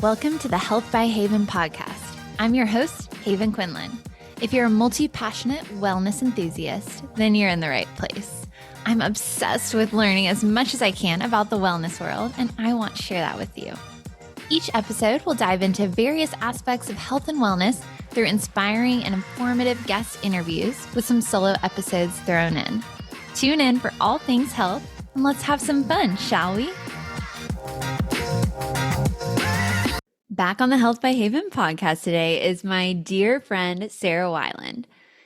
Welcome to the Health by Haven podcast. I'm your host, Haven Quinlan. If you're a multi-passionate wellness enthusiast, then you're in the right place. I'm obsessed with learning as much as I can about the wellness world, and I want to share that with you. Each episode will dive into various aspects of health and wellness through inspiring and informative guest interviews with some solo episodes thrown in. Tune in for all things health, and let's have some fun, shall we? Back on the Health by Haven podcast today is my dear friend, Sarah Wyland.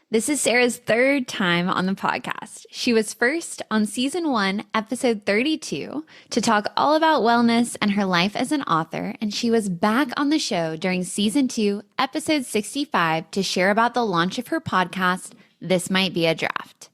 This is Sarah's third time on the podcast. She was first on season 1, episode 32, to talk all about wellness and her life as an author, and she was back on the show during season 2, episode 65, to share about the launch of her podcast, This Might Be a Draft.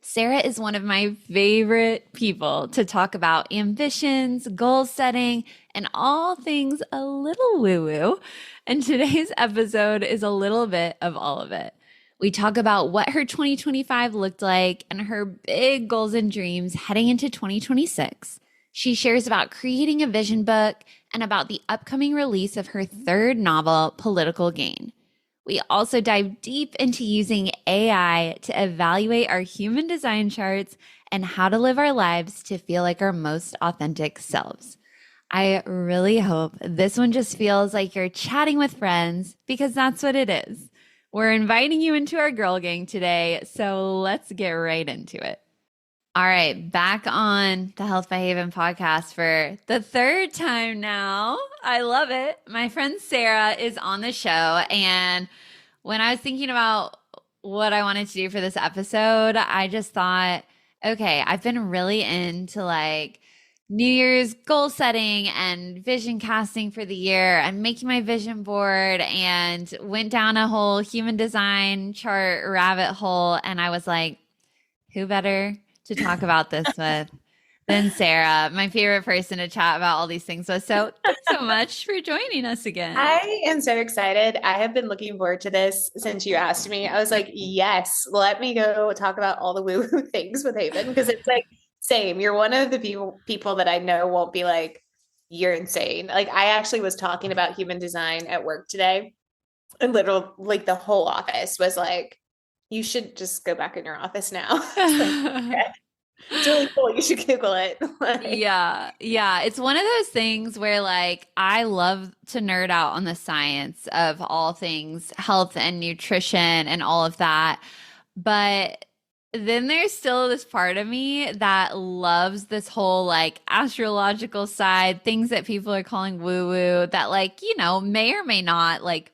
Sarah is one of my favorite people to talk about ambitions, goal setting, and all things a little woo-woo. And today's episode is a little bit of all of it. We talk about what her 2025 looked like and her big goals and dreams heading into 2026. She shares about creating a vision book and about the upcoming release of her third novel, Political Gain. We also dive deep into using AI to evaluate our human design charts and how to live our lives to feel like our most authentic selves. I really hope this one just feels like you're chatting with friends, because that's what it is. We're inviting you into our girl gang today, so let's get right into it. All right, back on the Health by Haven podcast for the third time now. I love it. My friend Sarah is on the show, and when I was thinking about what I wanted to do for this episode, I just thought, okay, I've been really into like New Year's goal setting and vision casting for the year and making my vision board, and went down a whole human design chart rabbit hole. And I was like, who better to talk about this with than Sarah, my favorite person to chat about all these things with. So thanks so much for joining us again. I am so excited. I have been looking forward to this since you asked me. I was like, yes, let me go talk about all the woo-woo things with Haven, because it's like, same. You're one of the people that I know won't be like, you're insane. Like, I actually was talking about human design at work today, and literally like the whole office was like, you should just go back in your office now. Okay. It's really cool. You should Google it. Yeah. It's one of those things where like I love to nerd out on the science of all things health and nutrition and all of that. But then there's still this part of me that loves this whole like astrological side, things that people are calling woo-woo that like, you know, may or may not like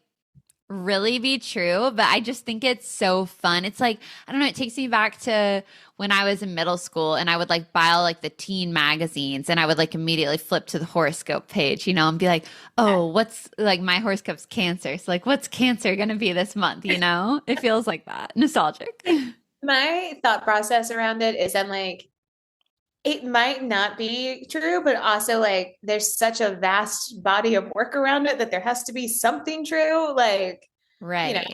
really be true, but I just think it's so fun. It's like, I don't know, it takes me back to when I was in middle school and I would like buy all like the teen magazines, and I would like immediately flip to the horoscope page, you know, and be like, oh, what's like my horoscope's Cancer. So like, what's Cancer going to be this month? You know, it feels like that. Nostalgic. My thought process around it is I'm like, it might not be true, but also like there's such a vast body of work around it that there has to be something true. Like, right. You know,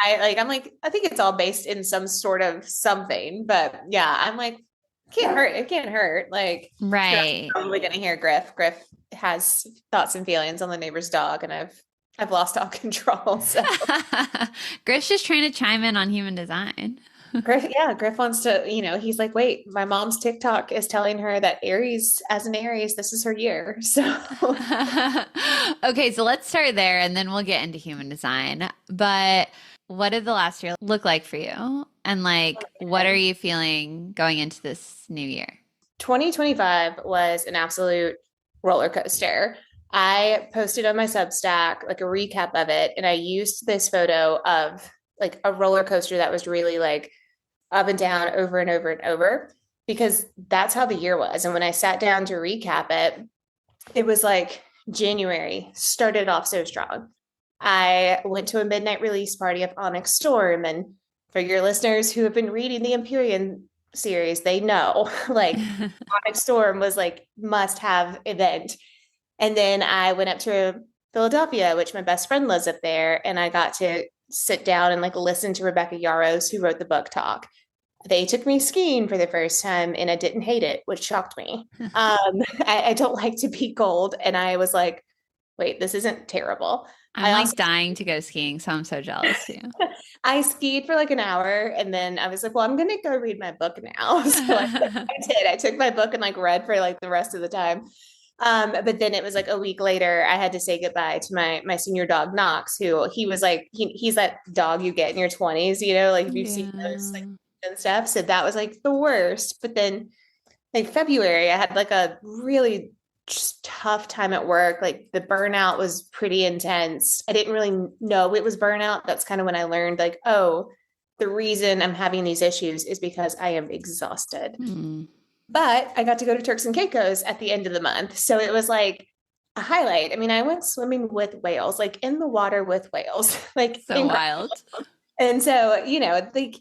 I'm like, I think it's all based in some sort of something, but yeah, I'm like, can't hurt. It can't hurt. Like, right. You're probably going to hear Griff. Griff has thoughts and feelings on the neighbor's dog, and I've lost all control. So Griff's just trying to chime in on human design. Griff wants to, you know, he's like, wait, my mom's TikTok is telling her that Aries, as an Aries, this is her year. So, okay, so let's start there and then we'll get into human design. But what did the last year look like for you? And like, what are you feeling going into this new year? 2025 was an absolute roller coaster. I posted on my Substack like a recap of it, and I used this photo of like a roller coaster that was really like up and down, over and over and over, because that's how the year was. And when I sat down to recap it, it was like January started off so strong. I went to a midnight release party of Onyx Storm. And for your listeners who have been reading the Empyrean series, they know like Onyx Storm was like must have event. And then I went up to Philadelphia, which my best friend lives up there. And I got to sit down and like listen to Rebecca Yarros, who wrote the book, talk. They took me skiing for the first time, and I didn't hate it, which shocked me. I don't like to be cold. And I was like, wait, this isn't terrible. I'm I like also dying to go skiing, so I'm so jealous too. I skied for like an hour and then I was like, well, I'm gonna go read my book now. So I did. I took my book and like read for like the rest of the time. But then it was like a week later, I had to say goodbye to my senior dog Knox, who he was like he's that dog you get in your 20s, like if you've seen those like Yeah. and stuff. So that was like the worst. But then like February, I had like a really just tough time at work. Like the burnout was pretty intense. I didn't really know it was burnout. That's kind of when I learned, like, oh, the reason I'm having these issues is because I am exhausted. Mm, But I got to go to Turks and Caicos at the end of the month. So it was like a highlight. I mean, I went swimming with whales, like in the water with whales, like so incredible. wild. And so, like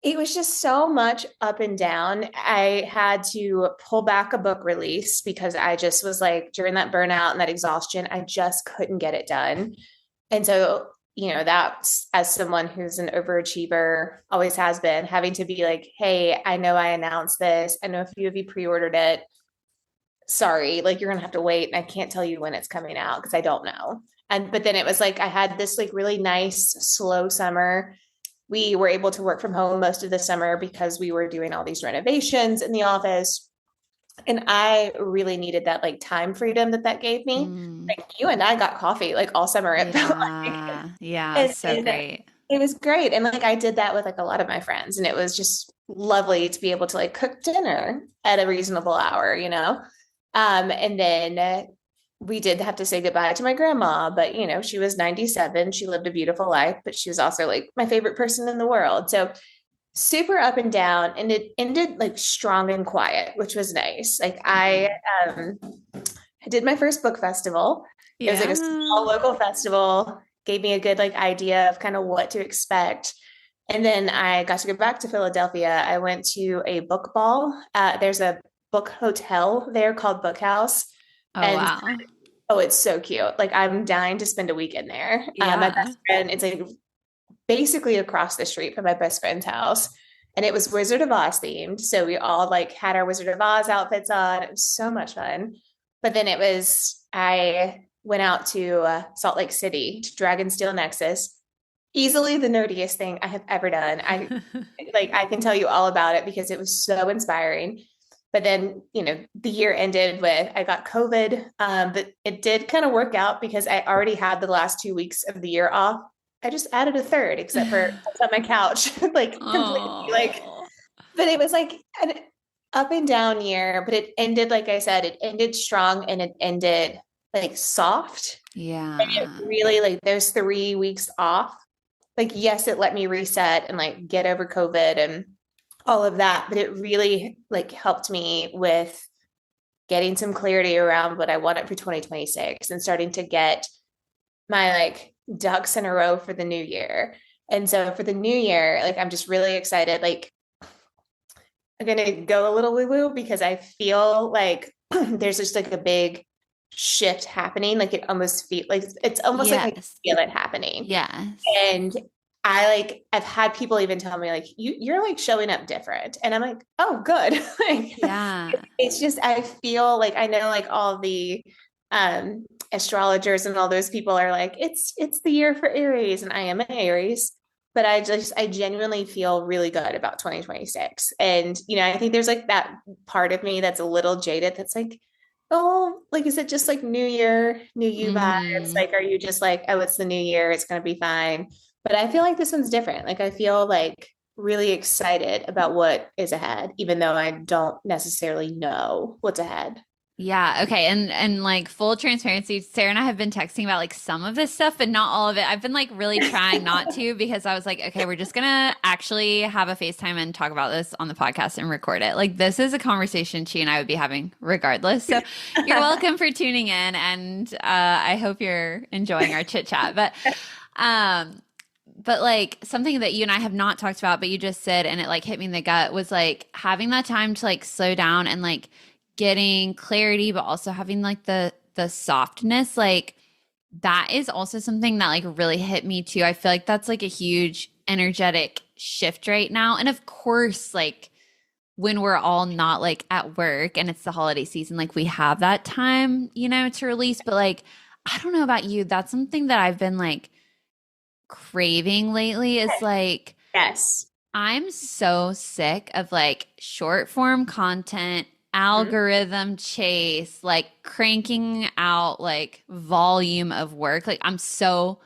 it was just so much up and down. I had to pull back a book release because I just was like, during that burnout and that exhaustion, I just couldn't get it done. And so, that's as someone who's an overachiever, always has been, having to be like, hey, I know I announced this. I know a few of you pre ordered it. Sorry, like you're going to have to wait. And I can't tell you when it's coming out because I don't know. But then it was like, I had this like really nice, slow summer. We were able to work from home most of the summer because we were doing all these renovations in the office. And I really needed that like time freedom that gave me. Mm, Like you and I got coffee like all summer. It felt like, yeah. Yeah. So and great. it was great. And like I did that with like a lot of my friends, and it was just lovely to be able to like cook dinner at a reasonable hour. And then we did have to say goodbye to my grandma, but she was 97. She lived a beautiful life, but she was also like my favorite person in the world. So super up and down, and it ended like strong and quiet, which was nice. Like um I did my first book festival. It was like a Yeah. small local festival, gave me a good like idea of kind of what to expect. And then I got to go back to Philadelphia. I went to a book ball. There's a book hotel there called Book House. Oh, And wow. oh, it's so cute. Like I'm dying to spend a weekend there. My Yeah. best friend, it's like basically across the street from my best friend's house. And it was Wizard of Oz themed. So we all like had our Wizard of Oz outfits on. It was so much fun. But then I went out to Salt Lake City to Dragonsteel Nexus. Easily the nerdiest thing I have ever done. I can tell you all about it because it was so inspiring. But then, the year ended with I got COVID. But it did kind of work out because I already had the last 2 weeks of the year off. I just added a third, except for on my couch, like completely like, Oh, but it was like an up and down year, but it ended, like I said, it ended strong and it ended like soft. And it yeah. really like those 3 weeks off, like, yes, it let me reset and like get over COVID and all of that, but it really like helped me with getting some clarity around what I wanted for 2026 and starting to get my like ducks in a row for the new year. And so for the new year, like I'm just really excited. Like I'm gonna go a little woo-woo because I feel like there's just like a big shift happening. Like it almost feel like it's almost like I Yes. feel it happening. Yes. And I've had people even tell me like you're like showing up different. And I'm like, oh good. Like Yeah. it's just I feel like I know like all the astrologers and all those people are like, it's the year for Aries, and I am an Aries. But I genuinely feel really good about 2026. And I think there's like that part of me that's a little jaded that's like, oh, like, is it just like new year, new you vibes? Hmm. Like, are you just like, oh, it's the new year, it's gonna be fine? But I feel like this one's different. Like, I feel like really excited about what is ahead, even though I don't necessarily know what's ahead. Yeah, okay. And like full transparency, Sarah and I have been texting about like some of this stuff, but not all of it. I've been like really trying not to because I was like, okay, we're just gonna actually have a FaceTime and talk about this on the podcast and record it. Like this is a conversation she and I would be having regardless. So you're welcome for tuning in, and I hope you're enjoying our chit chat. Um but like something that you and I have not talked about, but you just said, and it like hit me in the gut, was like having that time to like slow down and like getting clarity, but also having like the softness. Like that is also something that like really hit me too. I feel like that's like a huge energetic shift right now. And of course, like when we're all not like at work and it's the holiday season, like we have that time, to release. But like I don't know about you. That's something that I've been like craving lately is like, Yes. I'm so sick of like short form content, Mhm. algorithm chase, like cranking out like volume of work. Like, I'm so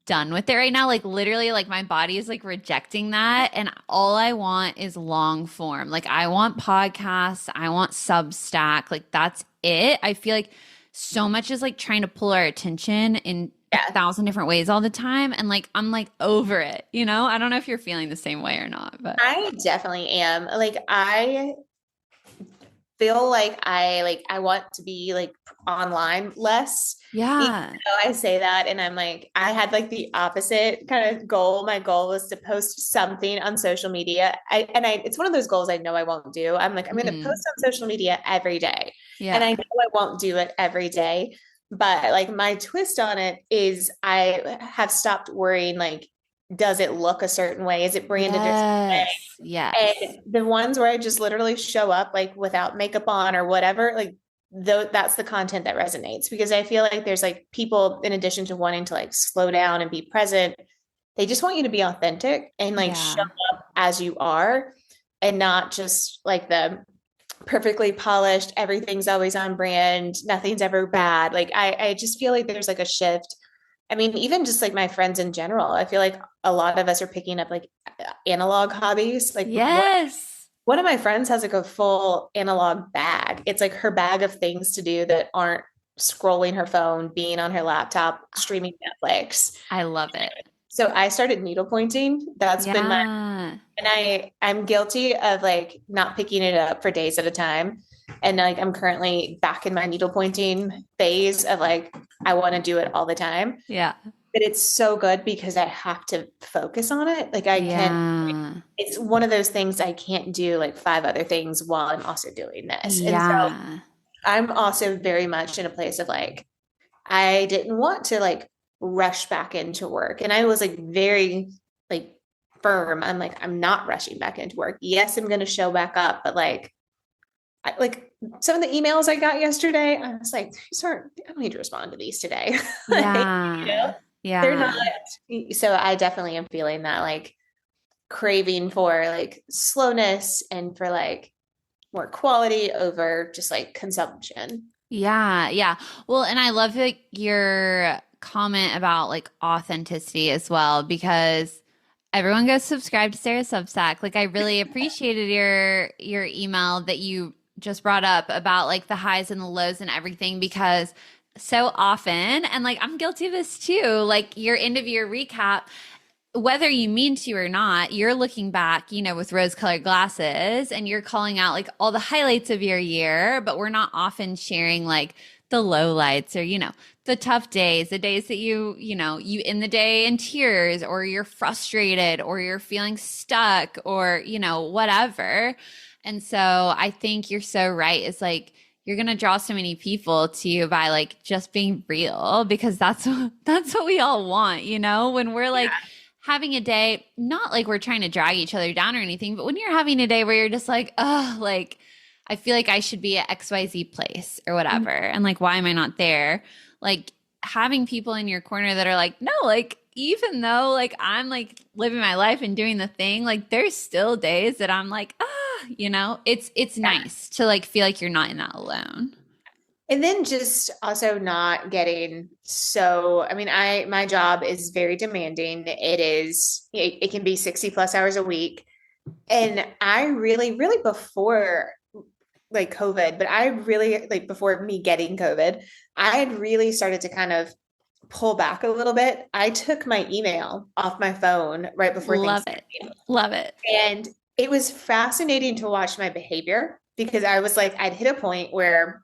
done with it right now. Like literally, like my body is like rejecting that. And all I want is long form. Like I want podcasts, I want Substack. Like that's it. I feel like so much is like trying to pull our attention in a Yeah. thousand different ways all the time. And like I'm like over it, you know? I don't know if you're feeling the same way or not, but I definitely am. Like I feel like I want to be like online less. Even yeah. though I say that and I'm like, I had like the opposite kind of goal. My goal was to post something on social media. It's one of those goals I know I won't do. I'm like, I'm going to Mhm. post on social media every day. And Yeah. I know I won't do it every day. But like my twist on it is I have stopped worrying like, does it look a certain way? Is it branded a certain way? Yes. Yes. And the ones where I just literally show up like without makeup on or whatever, like though that's the content that resonates because I feel like there's like people in addition to wanting to like slow down and be present, they just want you to be authentic and like show Yeah. up as you are and not just like the perfectly polished, everything's always on brand, nothing's ever bad. Like I just feel like there's like a shift. I mean, even just like my friends in general, I feel like a lot of us are picking up like analog hobbies. Like Yes. one of my friends has like a full analog bag. It's like her bag of things to do that aren't scrolling her phone, being on her laptop, streaming Netflix. I love it. So I started needle pointing. That's been my Yeah. and I'm guilty of like not picking it up for days at a time. And like I'm currently back in my needle pointing phase of like I want to do it all the time. Yeah. But it's so good because I have to focus on it. Like I can Yeah. it's one of those things I can't do like five other things while I'm also doing this. And so Yeah. I'm also very much in a place of like I didn't want to like rush back into work. And I was like very like firm. I'm like, I'm not rushing back into work. Yes, I'm gonna show back up, but like some of the emails I got yesterday, I was like, sorry, I don't need to respond to these today. Like, Yeah. they're not Yeah. so I definitely am feeling that like craving for like slowness and for like more quality over just like consumption. Yeah. Yeah. Well, and I love like your comment about like authenticity as well because everyone go subscribe to Sarah's Substack. Like I really appreciated your email that you just brought up about like the highs and the lows and everything because so often and like I'm guilty of this too, like your end of year recap whether you mean to or not, you're looking back, you know, with rose colored glasses and you're calling out like all the highlights of your year, but we're not often sharing like the low lights or, you know, the tough days, the days that you know, you end the day in tears or you're frustrated or you're feeling stuck or, you know, whatever. And so I think you're so right. It's like, you're going to draw so many people to you by like just being real because that's what we all want, you know, when we're like having a day, not like we're trying to drag each other down or anything, but when you're having a day where you're just like, oh, like I feel like I should be at XYZ place or whatever. And like, why am I not there? Like having people in your corner that are like, no, like, even though like I'm like living my life and doing the thing, like there's still days that I'm like, you know, it's Yeah. nice to like feel like you're not in that alone. And then just also not getting so, I mean, my job is very demanding. It can be 60 plus hours a week. And I really before like COVID, but I really like before me getting COVID, I had really started to kind of pull back a little bit. I took my email off my phone right before Love it. Thanksgiving. Love it. And it was fascinating to watch my behavior because I was like, I'd hit a point where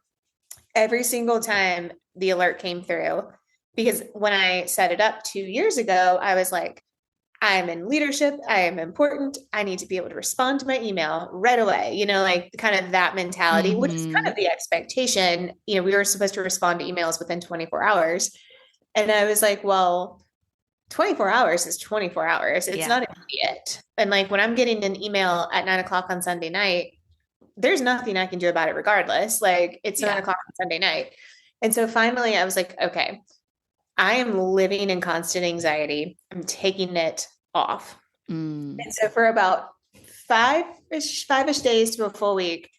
every single time the alert came through, because when I set it up 2 years ago, I was like, I'm in leadership. I am important. I need to be able to respond to my email right away. You know, like kind of that mentality, which is kind Hmm. of the expectation. You know, we were supposed to respond to emails within 24 hours. And I was like, well, 24 hours is 24 hours. It's Yeah. not immediate. And like when I'm getting an email at 9 o'clock on Sunday night, there's nothing I can do about it regardless. Like it's nine Yeah. o'clock on Sunday night. And so finally I was like, okay, I am living in constant anxiety. I'm taking it off. Mm. And so for about five-ish days to a full week,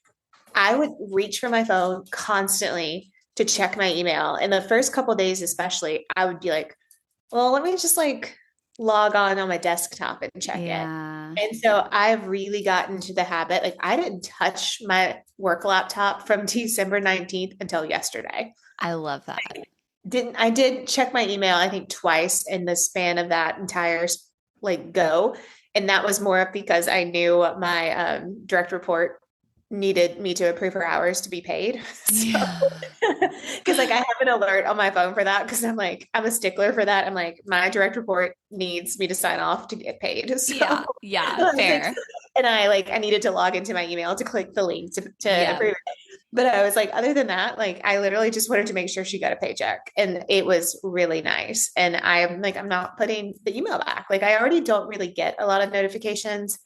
I would reach for my phone constantly to check my email. And the first couple of days, especially, I would be like, well, let me just like log on my desktop and check it. Yeah. And so I've really gotten to the habit. Like I didn't touch my work laptop from December 19th until yesterday. I love that. I did check my email, I think twice in the span of that entire like go. And that was more because I knew my direct report needed me to approve her hours to be paid. So, Yeah. because like I have an alert on my phone for that because I'm like, I'm a stickler for that. I'm like, my direct report needs me to sign off to get paid. So, Yeah. Yeah. Fair. and I needed to log into my email to click the link to Yeah. approve it. But I was like, other than that, like I literally just wanted to make sure she got a paycheck. And it was really nice. And I'm like, I'm not putting the email back. Like I already don't really get a lot of notifications.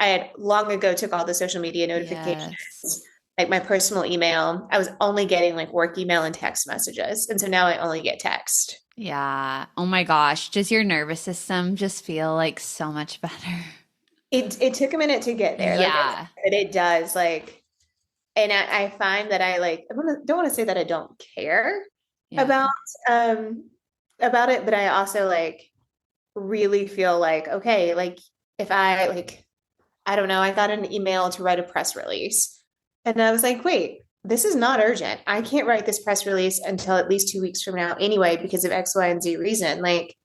I had long ago took all the social media notifications, Yes. like my personal email. I was only getting like work email and text messages. And so now I only get text. Yeah. Oh my gosh. Does your nervous system just feel like so much better? It took a minute to get there. Like Yeah. it does like, and I find that don't want to say that I don't care Yeah. about um about it, but I also like really feel like okay, like if I like I don't know, I got an email to write a press release. And I was like, wait, this is not urgent. I can't write this press release until at least 2 weeks from now anyway, because of X, Y, and Z reason. Like,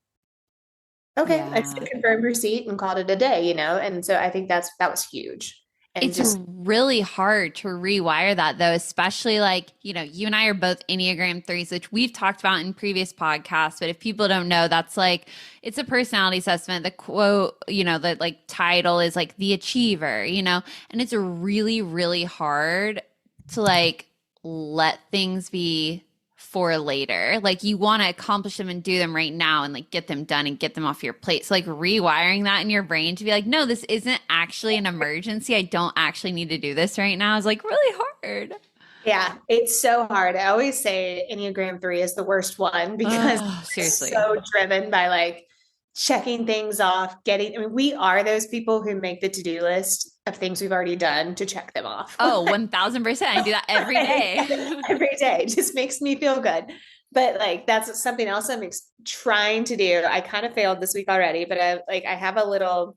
okay, I just Yeah. confirmed receipt and called it a day, you know? And so I think that was huge. And It's just, really hard to rewire that though, especially like, you and I are both Enneagram threes, which we've talked about in previous podcasts. But if people don't know, that's like, it's a personality assessment. The quote, the like title is like the achiever, and it's really, really hard to like let things be for later. Like you want to accomplish them and do them right now and like get them done and get them off your plate. So like rewiring that in your brain to be like, no, this isn't actually an emergency. I don't actually need to do this right now is like really hard. yeah, it's so hard. I always say Enneagram 3 is the worst one because Oh, it's seriously. so driven by like checking things off, I mean, we are those people who make the to-do list of things we've already done to check them off. Oh, 1000%. I do that every day. Every day. It just makes me feel good. But like that's something else I'm trying to do. I kind of failed this week already, but I have a little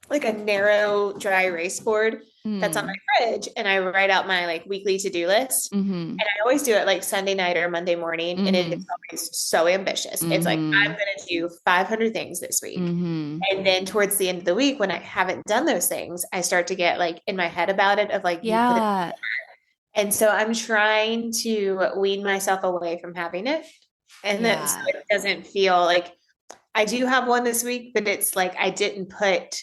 like a narrow dry erase board that's on my Mm. fridge and I write out my like weekly to-do list. Mm-hmm. And I always do it like Sunday night or Monday morning. And it Mm-hmm. is always so ambitious. It's like, I'm Mm-hmm. going to do 500 things this week. Mm-hmm. And then towards the end of the week, when I haven't done those things, I start to get like in my head about it of like, you could have. Yeah. And so I'm trying to wean myself away from having it. And that so Yeah. it doesn't feel like I do have one this week, but it's like I didn't put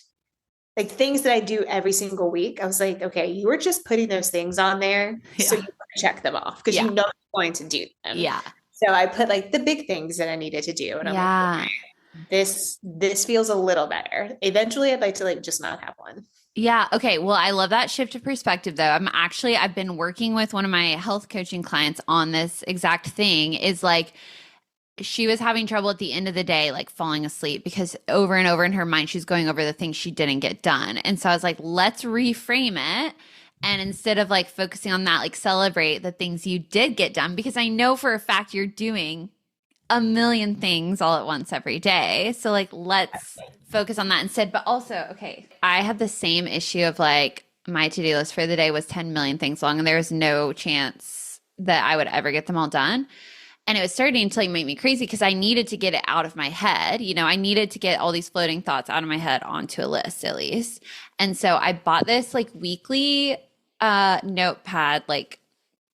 like things that I do every single week. I was like, okay, you were just putting those things on there so Yeah. you can check them off because Yeah. you know you're going to do them. Yeah. So I put like the big things that I needed to do. And I'm like, Yeah. this feels a little better. Eventually I'd like to like just not have one. Yeah. Okay. Well, I love that shift of perspective though. I've been working with one of my health coaching clients on this exact thing is like, she was having trouble at the end of the day, like falling asleep because over and over in her mind, she's going over the things she didn't get done. And so I was like, let's reframe it. And instead of like focusing on that, like celebrate the things you did get done because I know for a fact you're doing a million things all at once every day. So like let's focus on that instead. But also, okay, I had the same issue of like my to-do list for the day was 10 million things long and there was no chance that I would ever get them all done. And it was starting to like make me crazy because I needed to get it out of my head. I needed to get all these floating thoughts out of my head onto a list at least. And so I bought this like weekly notepad like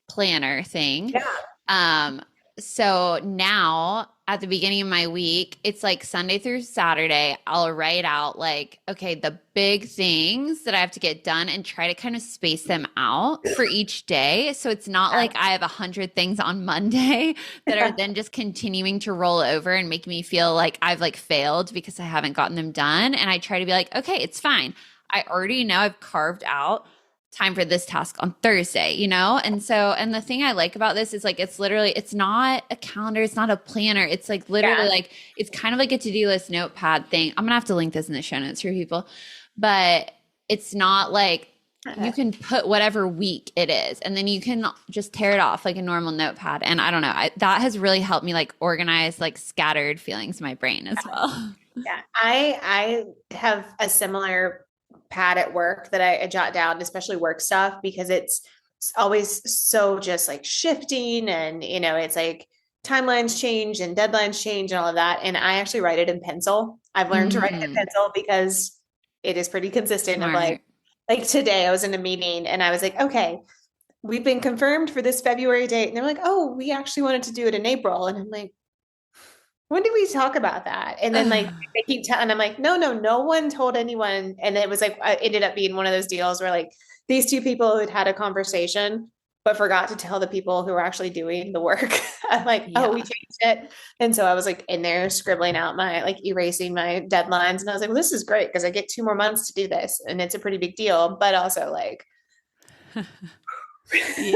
planner thing. Yeah. So now at the beginning of my week, it's like Sunday through Saturday, I'll write out like, okay, the big things that I have to get done and try to kind of space them out for each day. So it's not like I have 100 things on Monday that are then just continuing to roll over and make me feel like I've like failed because I haven't gotten them done. And I try to be like, okay, it's fine. I already know I've carved out time for this task on Thursday, you know? And so, and the thing I like about this is like, it's literally, it's not a calendar, it's not a planner. It's like literally like, it's kind of like a to-do list notepad thing. I'm gonna have to link this in the show notes for people, but it's not like you can put whatever week it is, and then you can just tear it off like a normal notepad. And I don't know, that has really helped me like organize like scattered feelings in my brain as well. Yeah. I have a similar pad at work that I jot down, especially work stuff, because it's always so just like shifting and, you know, it's like timelines change and deadlines change and all of that. And I actually write it in pencil. I've learned to write it in pencil because it is pretty consistent. Smart. Of like today I was in a meeting and I was like, okay, we've been confirmed for this February date. And they're like, oh, we actually wanted to do it in April. And I'm like, when did we talk about that? And then like they keep telling, I'm like, no one told anyone. And it was like, I ended up being one of those deals where like these two people had had a conversation, but forgot to tell the people who were actually doing the work. I'm like, oh, we changed it. And so I was like in there scribbling out like erasing my deadlines. And I was like, well, this is great because I get 2 more months to do this. And it's a pretty big deal, but also like,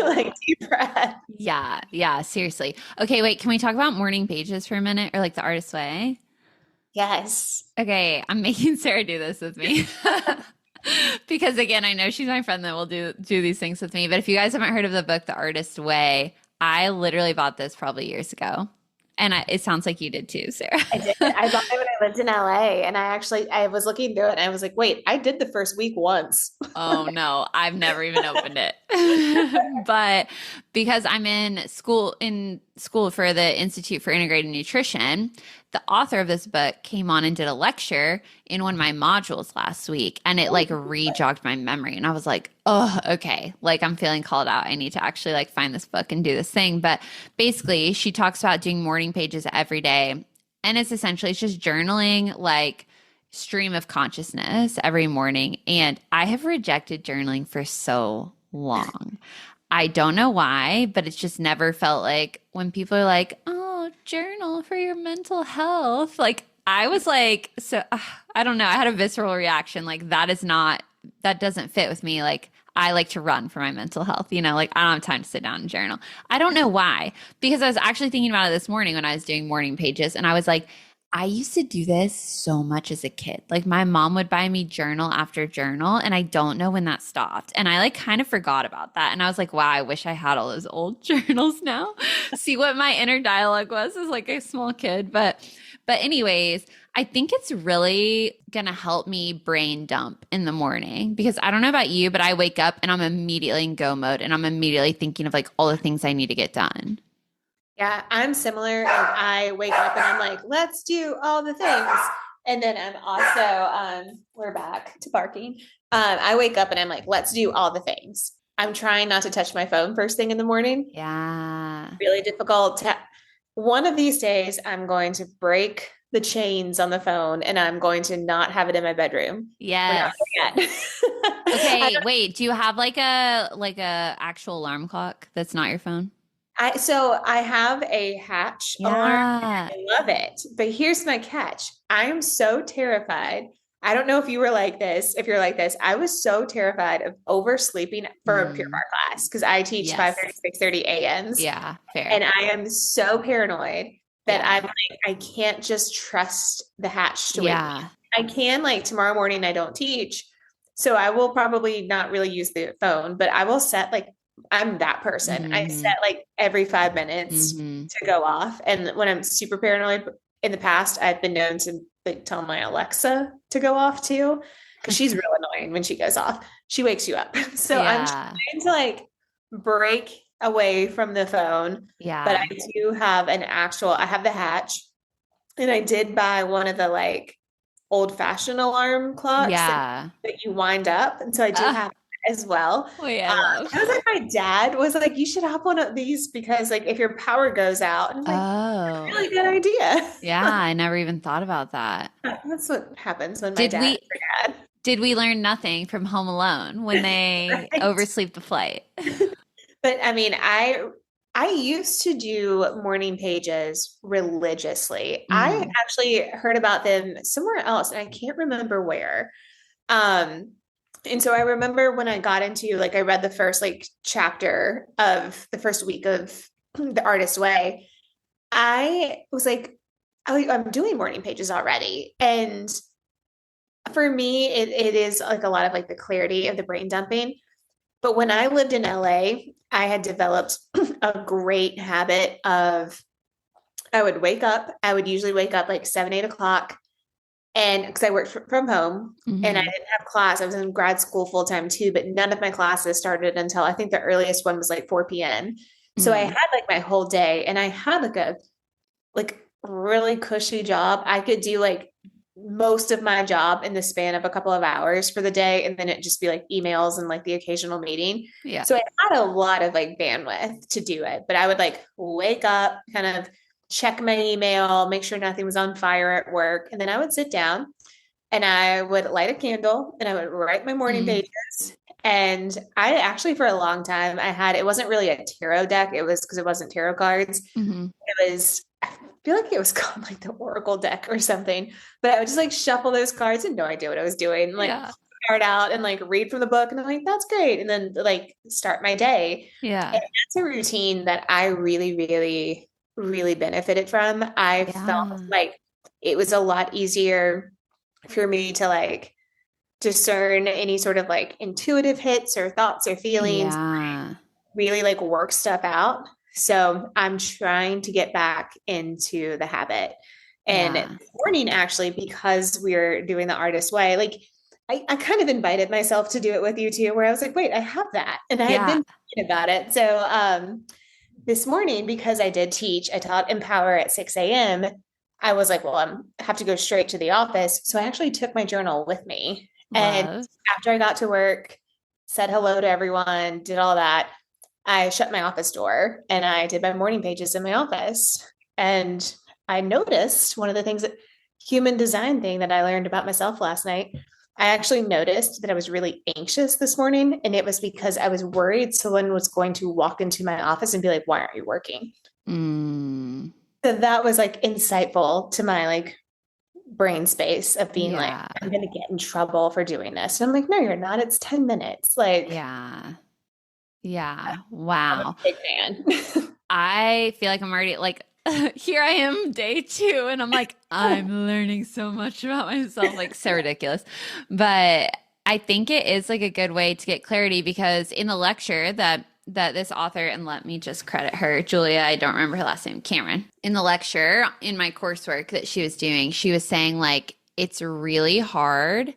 like deep breath. Yeah, seriously. Okay, wait, can we talk about morning pages for a minute, or like the artist's way? Yes. Okay, I'm making Sarah do this with me. Because again, I know she's my friend that will do these things with me. But if you guys haven't heard of the book The Artist's Way, I literally bought this probably years ago. And it sounds like you did too, Sarah. I did. I bought it when I lived in LA, and I was looking through it and I was like, wait, I did the first week once. Oh no, I've never even opened it. But because I'm in school for the Institute for Integrated Nutrition, the author of this book came on and did a lecture in one of my modules last week, and it like re-jogged my memory. And I was like, oh, okay, like I'm feeling called out. I need to actually like find this book and do this thing. But basically, she talks about doing morning pages every day. And it's just journaling, like stream of consciousness every morning. And I have rejected journaling for so long. I don't know why, but it's just never felt like when people are like, oh, journal for your mental health. Like I was like, so I don't know. I had a visceral reaction. Like that doesn't fit with me. Like I like to run for my mental health, you know, like I don't have time to sit down and journal. I don't know why, because I was actually thinking about it this morning when I was doing morning pages, and I was like, I used to do this so much as a kid. Like my mom would buy me journal after journal, and I don't know when that stopped. And I like kind of forgot about that. And I was like, wow, I wish I had all those old journals now. See what my inner dialogue was as like a small kid. But anyways, I think it's really going to help me brain dump in the morning, because I don't know about you, but I wake up and I'm immediately in go mode, and I'm immediately thinking of like all the things I need to get done. Yeah, I'm similar. And I wake up and I'm like, let's do all the things. And then I'm also, we're back to barking. I wake up and I'm like, let's do all the things. I'm trying not to touch my phone first thing in the morning. Yeah. Really difficult. One of these days, I'm going to break the chains on the phone and I'm going to not have it in my bedroom. Yes. Okay, wait, do you have like a actual alarm clock that's not your phone? So I have a Hatch alarm. I love it. But here's my catch. I am so terrified. I don't know if you were like this, if you're like this. I was so terrified of oversleeping for a Pure Barre class, because I teach 5:30, 6:30 a.m.s. Yeah, fair. And I am so paranoid that I'm like, I can't just trust the Hatch to wake me. I can, like tomorrow morning, I don't teach. So I will probably not really use the phone, but I will set like, I'm that person. Mm-hmm. I set like every 5 minutes to go off. And when I'm super paranoid in the past, I've been known to like tell my Alexa to go off too, because she's real annoying when she goes off. She wakes you up. So I'm trying to like break away from the phone. Yeah. But I do have I have the Hatch, and I did buy one of the like old fashioned alarm clocks that you wind up. And so I do have as well. Oh yeah. I was like, my dad was like, you should have one of these, because like if your power goes out. And I'm like, really good idea. Yeah, I never even thought about that. That's what happens when my dad. Did we learn nothing from Home Alone when they oversleep the flight? But I mean, I used to do morning pages religiously. I actually heard about them somewhere else, and I can't remember where. And so I remember when I got into like I read the first like chapter of the first week of The Artist Way, I was like, I'm doing morning pages already. And for me, it is like a lot of like the clarity of the brain dumping. But when I lived in LA, I had developed a great habit of I would wake up, I would usually wake up like 7, 8 o'clock. And because I worked from home and I Hmm. didn't have class, I was in grad school full time too, but none of my classes started until I think the earliest one was like 4 p.m. So I Hmm. had like my whole day and I had like a like really cushy job. I could do like most of my job in the span of a couple of hours for the day, and then it'd just be like emails and like the occasional meeting. Yeah. So I had a lot of like bandwidth to do it, but I would like wake up, kind of check my email, make sure nothing was on fire at work, and then I would sit down and I would light a candle and I would write my morning Mm. pages. And I actually, for a long time, it wasn't really a tarot deck. It was because it wasn't tarot cards. Hmm. It was, I feel like it was called like the Oracle deck or something. But I would just like shuffle those cards and no idea what I was doing, and, like Yeah. start out and like read from the book. And I'm like, that's great. And then like start my day. And Yeah. that's a routine that I really, really, really benefited from. I felt Yeah. like it was a lot easier for me to like discern any sort of like intuitive hits or thoughts or feelings, Yeah. really like work stuff out. So I'm trying to get back into the habit. And Yeah. this morning, actually, because we're doing the artist way, like I kind of invited myself to do it with you too, where I was like, wait, I have that. And I had Yeah. been thinking about it. So this morning, because I did teach, I taught Empower at 6 a.m. I was like, well, I have to go straight to the office. So I actually took my journal with me. And Love. after I got to work, said hello to everyone, did all that, I shut my office door and I did my morning pages in my office. And I noticed one of the things that human design thing that I learned about myself last night. I actually noticed that I was really anxious this morning, and it was because I was worried someone was going to walk into my office and be like, "Why aren't you working?" Mm. So that was like insightful to my like brain space of being like, Yeah. I'm going to get in trouble for doing this. And I'm like, no, you're not. It's 10 minutes. Like, Yeah. Yeah. I'm a Wow. big fan. I feel like I'm already like here I am day two and I'm like I'm learning so much about myself, like so ridiculous. But I think it is like a good way to get clarity because in the lecture that this author, and let me just credit her, Julia, I don't remember her last name, Cameron. In the lecture in my coursework that she was doing, she was saying like it's really hard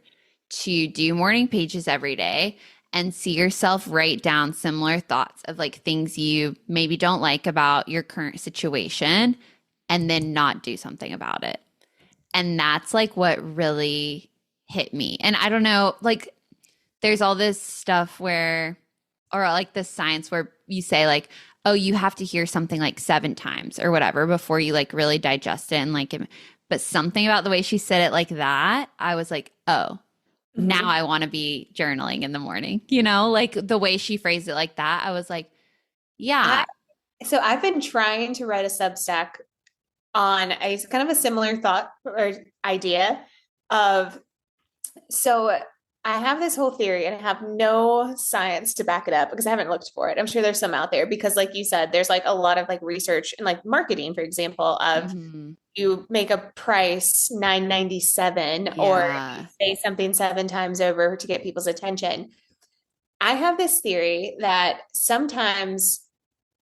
to do morning pages every day and see yourself write down similar thoughts of like things you maybe don't like about your current situation and then not do something about it. And that's like what really hit me. And I don't know, like there's all this stuff where, or like this science where you say like, oh, you have to hear something like 7 times or whatever before you like really digest it and like, but something about the way she said it like that, I was like, oh, now Mhm. I want to be journaling in the morning. You know, like the way she phrased it like that, I was like, I, yeah. so I've been trying to write a Substack on a kind of a similar thought or idea of so I have this whole theory and I have no science to back it up because I haven't looked for it. I'm sure there's some out there because like you said, there's like a lot of like research and like marketing, for example, of Hmm. you make a price 9.97 or you Yeah. say something 7 times over to get people's attention. I have this theory that sometimes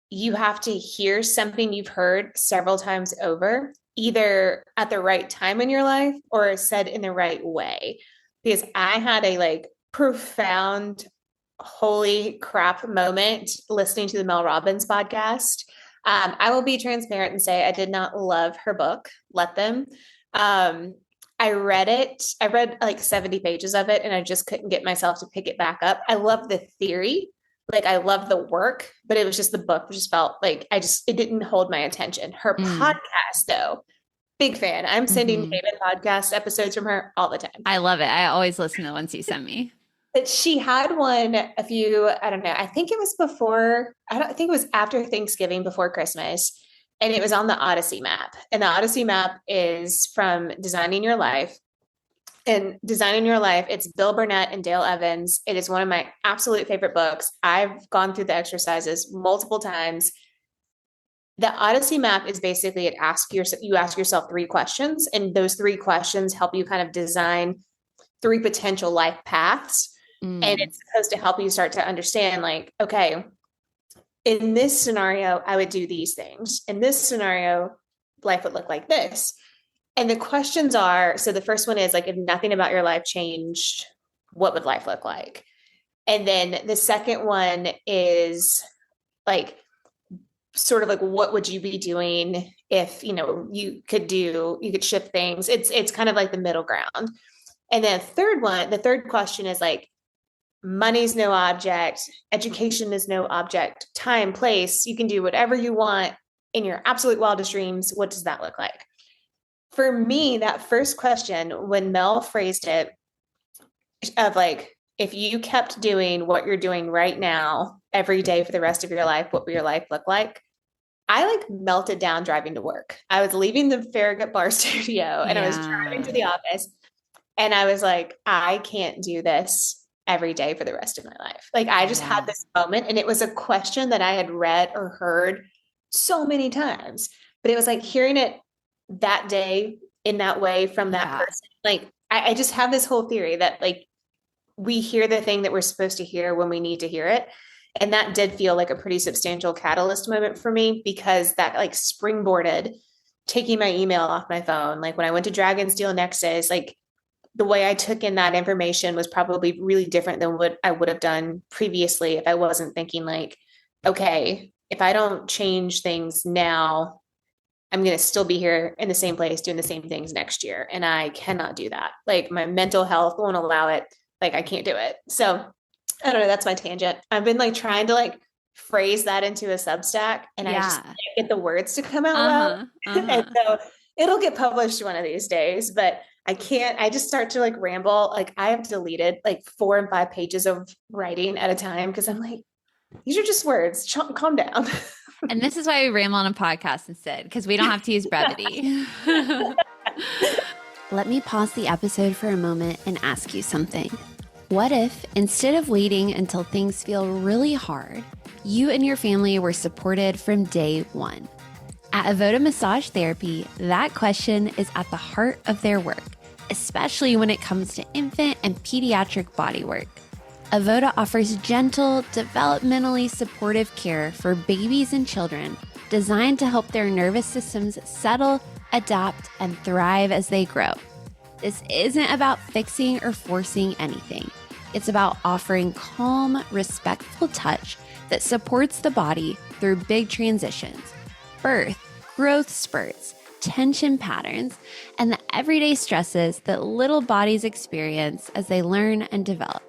you have to hear something you've heard several times over, either at the right time in your life or said in the right way. Because I had a like profound, holy crap moment listening to the Mel Robbins podcast. I will be transparent and say I did not love her book, Let Them. Um, I read it. I read like 70 pages of it and I just couldn't get myself to pick it back up. I love the theory, like I love the work, but it was just the book just felt like it didn't hold my attention. Her Mm. podcast though, big fan. I'm sending Hmm. David podcast episodes from her all the time. I love it. I always listen to the ones you send me. But she had one a few, I don't know, I think it was before, I don't I think it was after Thanksgiving, before Christmas. And it was on the Odyssey map. And the Odyssey map is from designing your life. and Designing Your Life. It's Bill Burnett and Dale Evans. It is one of my absolute favorite books. I've gone through the exercises multiple times. The Odyssey map is basically you ask yourself three questions, and those three questions help you kind of design three potential life paths. And Mm. it's supposed to help you start to understand, like, okay, in this scenario, I would do these things. In this scenario, life would look like this. And the questions are, so the first one is like, if nothing about your life changed, what would life look like? And then the second one is like, sort of like, what would you be doing if, you could shift things? It's kind of like the middle ground. And then the third question is like, money's no object, education is no object, time, place, you can do whatever you want in your absolute wildest dreams. What does that look like? For me, that first question, when Mel phrased it, of like, if you kept doing what you're doing right now every day for the rest of your life, what would your life look like? I like melted down driving to work. I was leaving the Farragut Bar Studio and I was driving Yeah. to the office, and I was like, I can't do this every day for the rest of my life. Like, I just had Yeah. this moment, and it was a question that I had read or heard so many times, but it was like hearing it that day in that way from that Yeah. person. Like, I just have this whole theory that like we hear the thing that we're supposed to hear when we need to hear it. And that did feel like a pretty substantial catalyst moment for me, because that like springboarded taking my email off my phone. Like when I went to Dragonsteel Nexus, like the way I took in that information was probably really different than what I would have done previously if I wasn't thinking like, okay, if I don't change things now, I'm going to still be here in the same place doing the same things next year. And I cannot do that. Like my mental health won't allow it. Like I can't do it. So I don't know. That's my tangent. I've been like trying to like phrase that into a Substack, and I just Yeah. can't get the words to come out well. Uh-huh. And Uh-huh. so it'll get published one of these days, but I can't, I just start to like ramble. Like I have deleted like 4 and 5 pages of writing at a time because I'm like, these are just words. Calm down. And this is why we ramble on a podcast instead, because we don't have to use brevity. Let me pause the episode for a moment and ask you something. What if, instead of waiting until things feel really hard, you and your family were supported from day one? At Avoda Massage Therapy, that question is at the heart of their work, especially when it comes to infant and pediatric bodywork. Avoda offers gentle, developmentally supportive care for babies and children designed to help their nervous systems settle, adapt, and thrive as they grow. This isn't about fixing or forcing anything. It's about offering calm, respectful touch that supports the body through big transitions, birth, growth spurts, tension patterns, and the everyday stresses that little bodies experience as they learn and develop.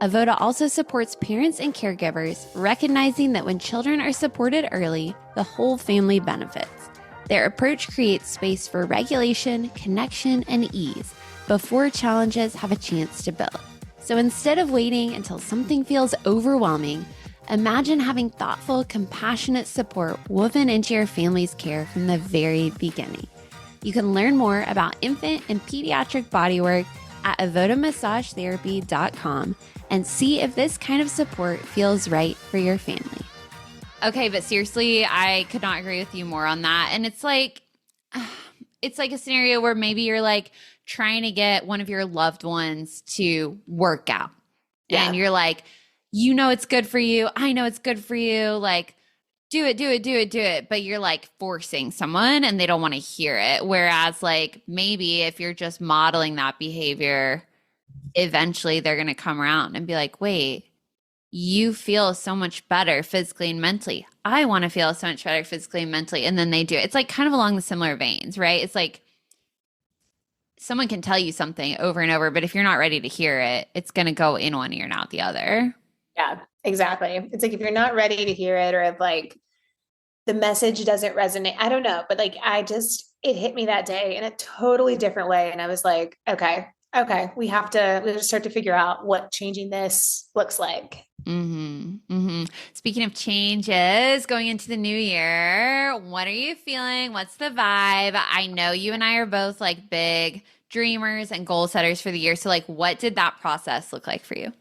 Avoda also supports parents and caregivers, recognizing that when children are supported early, the whole family benefits. Their approach creates space for regulation, connection, and ease before challenges have a chance to build. So instead of waiting until something feels overwhelming, imagine having thoughtful, compassionate support woven into your family's care from the very beginning. You can learn more about infant and pediatric bodywork at avodamassagetherapy.com and see if this kind of support feels right for your family. Okay, but seriously, I could not agree with you more on that. And it's like a scenario where maybe you're like trying to get one of your loved ones to work out. Yeah. And you're like, you know it's good for you. I know it's good for you. Like, do it, do it, do it, do it. But you're like forcing someone and they don't want to hear it. Whereas like maybe if you're just modeling that behavior, eventually they're going to come around and be like, wait, you feel so much better physically and mentally. I want to feel so much better physically and mentally. And then they do it. It's like kind of along the similar veins, right? It's like someone can tell you something over and over, but if you're not ready to hear it, it's going to go in one ear and out the other. Yeah, exactly. It's like if you're not ready to hear it, or if like the message doesn't resonate, I don't know, but like it hit me that day in a totally different way. And I was like, okay, we have to start to figure out what changing this looks like. Mm-hmm. Mm-hmm. Speaking of changes, going into the new year, what are you feeling? What's the vibe? I know you and I are both like big dreamers and goal setters for the year. So like what did that process look like for you?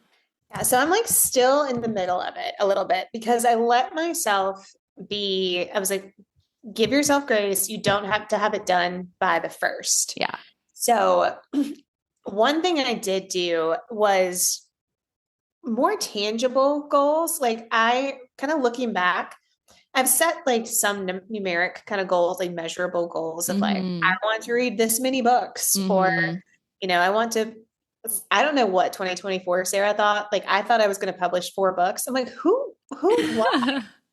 Yeah, so I'm like still in the middle of it a little bit because I let myself be, I was like, give yourself grace. You don't have to have it done by the first. Yeah. So one thing I did do was more tangible goals. Like I kind of looking back, I've set like some numeric kind of goals, like measurable goals of like, I Mm-hmm. want to read this many books, or, Mm-hmm. I want to, I don't know what 2024 Sarah thought. Like, I thought I was going to publish 4 books. I'm like,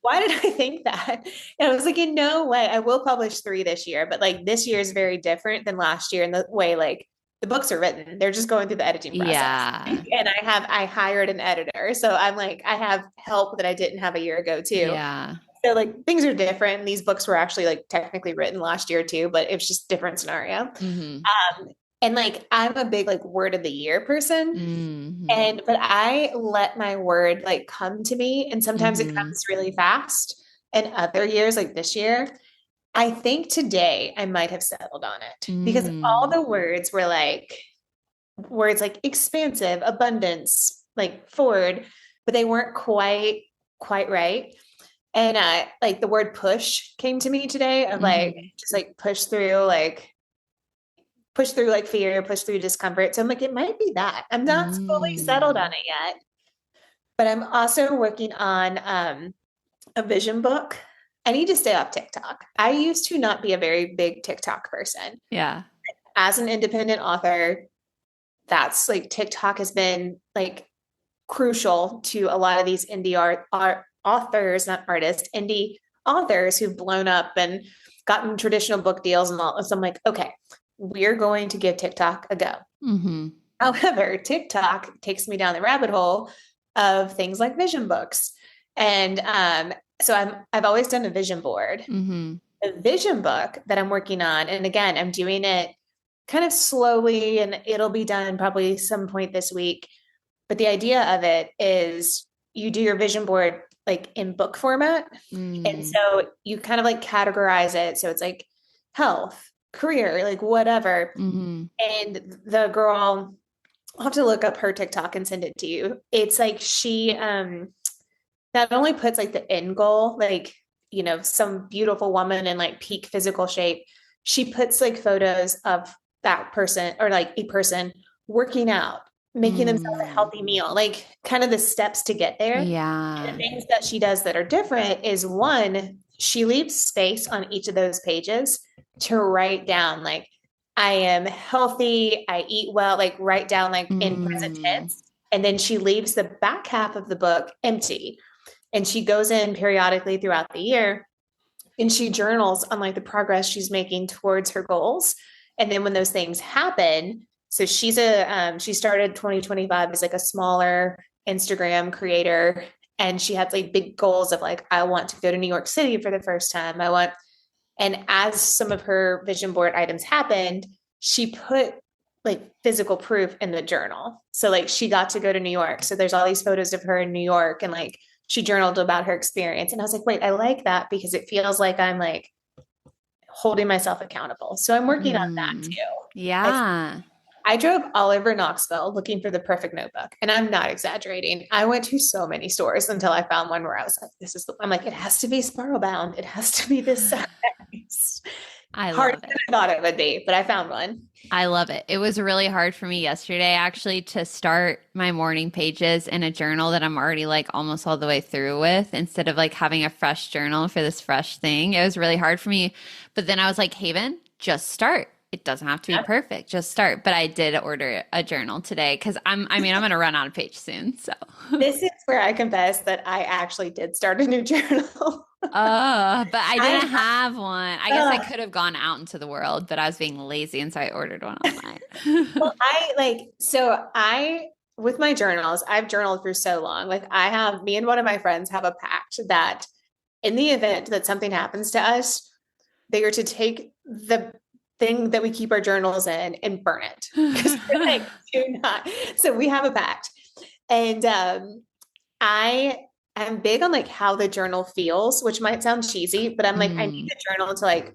why did I think that? And I was like, in no way. I will publish 3 this year, but like this year is very different than last year in the way like the books are written. They're just going through the editing process. Yeah. And I hired an editor. So I'm like, I have help that I didn't have a year ago too. Yeah. So like things are different. These books were actually like technically written last year too, but it was just different scenario. Mm-hmm. And like I'm a big like word of the year person. Mm-hmm. But I let my word like come to me. And sometimes it Mm-hmm. comes really fast. And other years, like this year, I think today I might have settled on it because all Mm-hmm. the words were like words like expansive, abundance, like forward, but they weren't quite right. And like the word push came to me today of like Mm-hmm. just like push through like fear, push through discomfort. So I'm like, it might be that. I'm not fully settled on Mm. it yet, but I'm also working on a vision book. I need to stay off TikTok. I used to not be a very big TikTok person. Yeah. As an independent author, that's like TikTok has been like crucial to a lot of these indie art authors, not artists, indie authors who've blown up and gotten traditional book deals and all. So I'm like, okay, we're going to give TikTok a go. Mm-hmm. However, TikTok takes me down the rabbit hole of things like vision books. And so I've always done a vision board. Mm-hmm. A vision book that I'm working on, and again, I'm doing it kind of slowly and it'll be done probably some point this week. But the idea of it is you do your vision board like in book format. And Mm. so you kind of like categorize it. So it's like health, career, like whatever. Mm-hmm. And the girl, I'll have to look up her TikTok and send it to you. It's like she not only puts like the end goal, like, some beautiful woman in like peak physical shape, she puts like photos of that person or like a person working out, making themselves a Mm. healthy meal, like kind of the steps to get there. And the Yeah. things that she does that are different is one, she leaves space on each of those pages to write down like I am healthy, I eat well, like write down like in present Mm. tense. And then she leaves the back half of the book empty. And she goes in periodically throughout the year and she journals on like the progress she's making towards her goals. And then when those things happen, so she started 2025 as like a smaller Instagram creator. And she had like big goals of like, I want to go to New York City for the first time. And as some of her vision board items happened, she put like physical proof in the journal. So like she got to go to New York. So there's all these photos of her in New York and like she journaled about her experience. And I was like, wait, I like that because it feels like I'm like holding myself accountable. So I'm working on that Mm. too. I, Yeah. I drove all over Knoxville looking for the perfect notebook. And I'm not exaggerating. I went to so many stores until I found one where I was like, I'm like, it has to be spiral bound. It has to be this size. I Harder love than it. I thought it would be, but I found one. I love it. It was really hard for me yesterday actually to start my morning pages in a journal that I'm already like almost all the way through with instead of like having a fresh journal for this fresh thing. It was really hard for me. But then I was like, Haven, just start. It doesn't have to be perfect. Just start. But I did order a journal today because I'm going to run out of page soon. So, This is where I confess that I actually did start a new journal. but I I didn't have one. I guess I uh, could have gone out into the world, but I was being lazy. And so I ordered one online. well, I with my journals, I've journaled for so long. Like me and one of my friends have a pact that in the event that something happens to us, they are to take the thing that we keep our journals in and burn it. Because we're like, do not. So we have a pact. And I am big on like how the journal feels, which might sound cheesy, but I'm like, I need Mm, the journal to like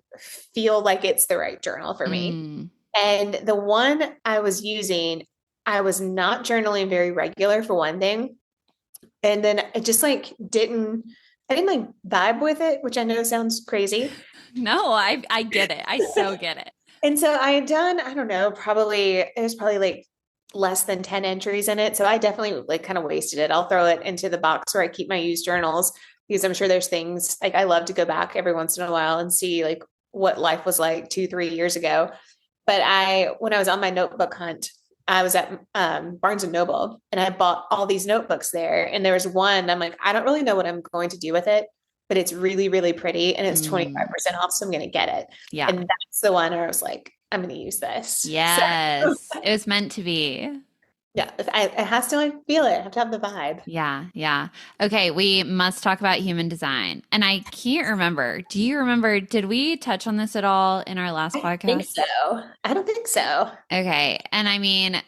feel like it's the right journal for me. mm. And the one I was using, I was not journaling very regular for one thing. And then I just like I didn't like vibe with it, which I know sounds crazy. No, I get it. I so get it. And so I had done, I don't know, there's probably like less than 10 entries in it. So I definitely like kind of wasted it. I'll throw it into the box where I keep my used journals because I'm sure there's things like I love to go back every once in a while and see like what life was like 2, 3 years ago. But when I was on my notebook hunt, I was at Barnes and Noble and I bought all these notebooks there. And there was one, I'm like, I don't really know what I'm going to do with it, but it's really, really pretty and it's Mm, 25% off. So I'm going to get it. yeah. And that's the one where I was like, I'm going to use this. So Yes. It was meant to be. yeah, it has to like feel it. I have to have the vibe. Yeah, yeah. Okay, we must talk about human design. And I can't remember. Do you remember, did we touch on this at all in our last I think podcast? so. I don't think so. Okay. And I mean,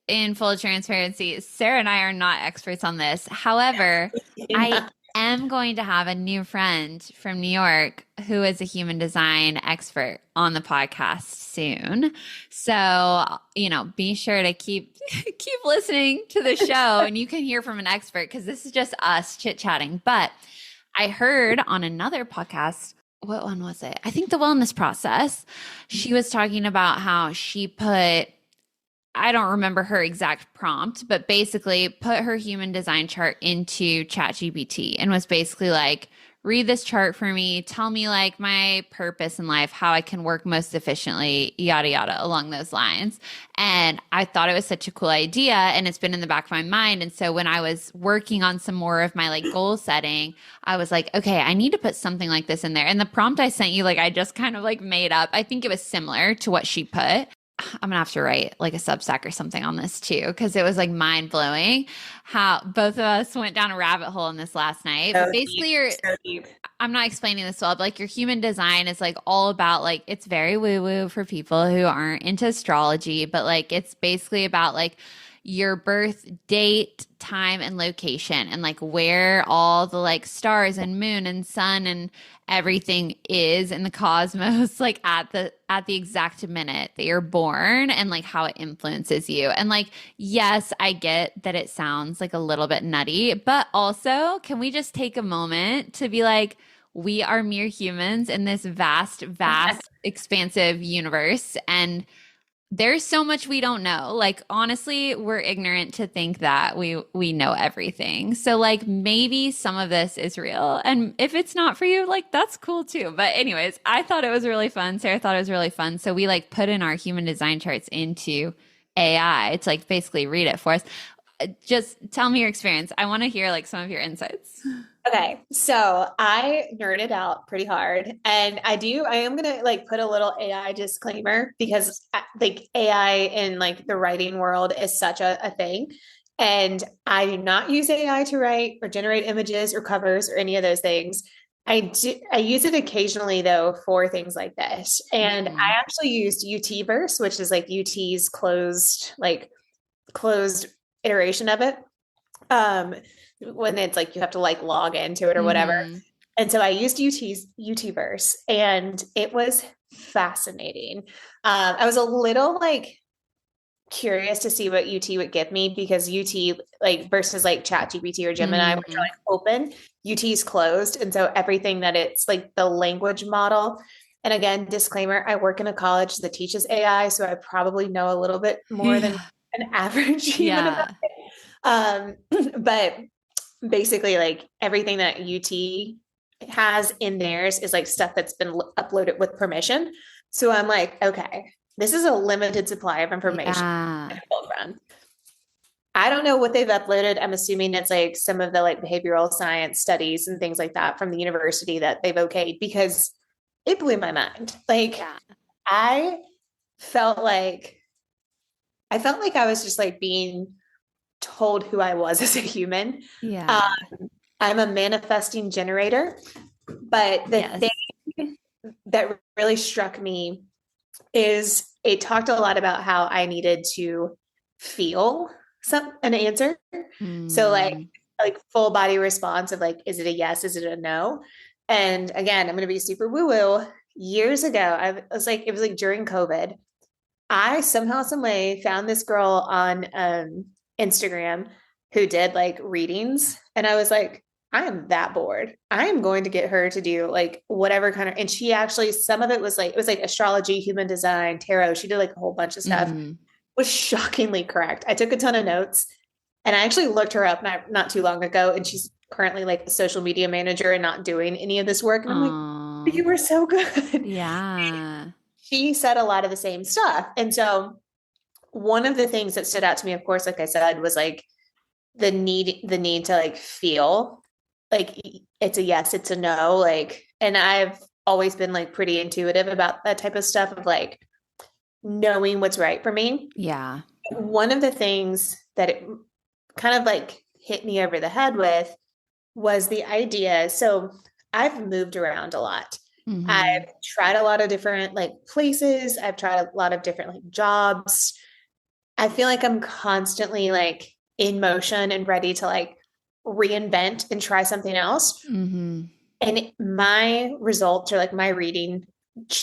in full transparency, Sarah and I are not experts on this. However, I Yeah. am going to have a new friend from New York who is a human design expert on the podcast soon. So, be sure to keep keep listening to the show and you can hear from an expert because this is just us chit-chatting. But I heard on another podcast, what one was it? I think the wellness process. She was talking about how she put, I don't remember her exact prompt, but basically put her human design chart into ChatGPT and was basically like, read this chart for me, tell me like my purpose in life, how I can work most efficiently, yada, yada, along those lines. And I thought it was such a cool idea and it's been in the back of my mind. And so when I was working on some more of my like goal setting, I was like, okay, I need to put something like this in there. And the prompt I sent you, like I just kind of like made up. I think it was similar to what she put. I'm gonna have to write like a Substack or something on this too, because it was like mind blowing how both of us went down a rabbit hole in this last night. But So deep, basically, so deep. I'm not explaining this well, but like your human design is like all about like it's very woo woo for people who aren't into astrology, but like it's basically about like your birth date, time, and location, and like where all the like stars and moon and sun and everything is in the cosmos, like at the exact minute that you're born, and like how it influences you. And like, yes, I get that it sounds like a little bit nutty, but also, can we just take a moment to be like, we are mere humans in this vast, vast, expansive universe, and there's so much we don't know. Like honestly, we're ignorant to think that we know everything. So like maybe some of this is real. And if it's not for you, like that's cool too. But anyways, I thought it was really fun. Sarah thought it was really fun. So we like put in our human design charts into AI. It's like basically read it for us. Just tell me your experience. I want to hear like some of your insights. Okay, so I nerded out pretty hard, and I am gonna like put a little AI disclaimer because like AI in like the writing world is such a thing. And I do not use AI to write or generate images or covers or any of those things. I use it occasionally though for things like this. And Mm. I actually used UTverse, which is like UT's closed iteration of it. Um, when it's like you have to like log into it or whatever. Hmm. And so I used UTverse and it was fascinating. I was a little like curious to see what UT would give me because UT like versus like ChatGPT or Gemini, which are Hmm. like open, UT's closed. And so everything that it's like the language model. And again, disclaimer, I work in a college that teaches AI, so I probably know a little bit more than Yeah. an average human about Yeah. but basically like everything that UT has in theirs is like stuff that's been uploaded with permission. So I'm like, okay, this is a limited supply of information Yeah. to pull from. I don't know what they've uploaded. I'm assuming it's like some of the like behavioral science studies and things like that from the university that they've okayed because it blew my mind. Like Yeah. I felt like I felt like I was just like being told who I was as a human. Um, Yeah. I'm a manifesting generator, but the Yes. thing that really struck me is it talked a lot about how I needed to feel an answer. So Mm. like full body response of like, is it a yes? Is it a no? And again, I'm going to be super woo woo. Years ago, it was like during COVID. I somehow, some way found this girl on Instagram who did like readings, and I was like, I am that bored. I am going to get her to do like whatever kind of, and she actually, some of it was like, it was like astrology, human design, tarot. She did like a whole bunch of stuff. Mm-hmm. Was shockingly correct. I took a ton of notes, and I actually looked her up not too long ago, and she's currently like a social media manager and not doing any of this work. And I'm like, Oh, you were so good. yeah. She said a lot of the same stuff. And so one of the things that stood out to me, of course, like I said, was like the need to like feel like it's a yes, it's a no. Like, and I've always been like pretty intuitive about that type of stuff of like knowing what's right for me. Yeah. One of the things that it kind of like hit me over the head with was the idea. So I've moved around a lot. Mm-hmm. I've tried a lot of different like places. I've tried a lot of different like jobs. I feel like I'm constantly like in motion and ready to like reinvent and try something else. Mm-hmm. And my results or like my reading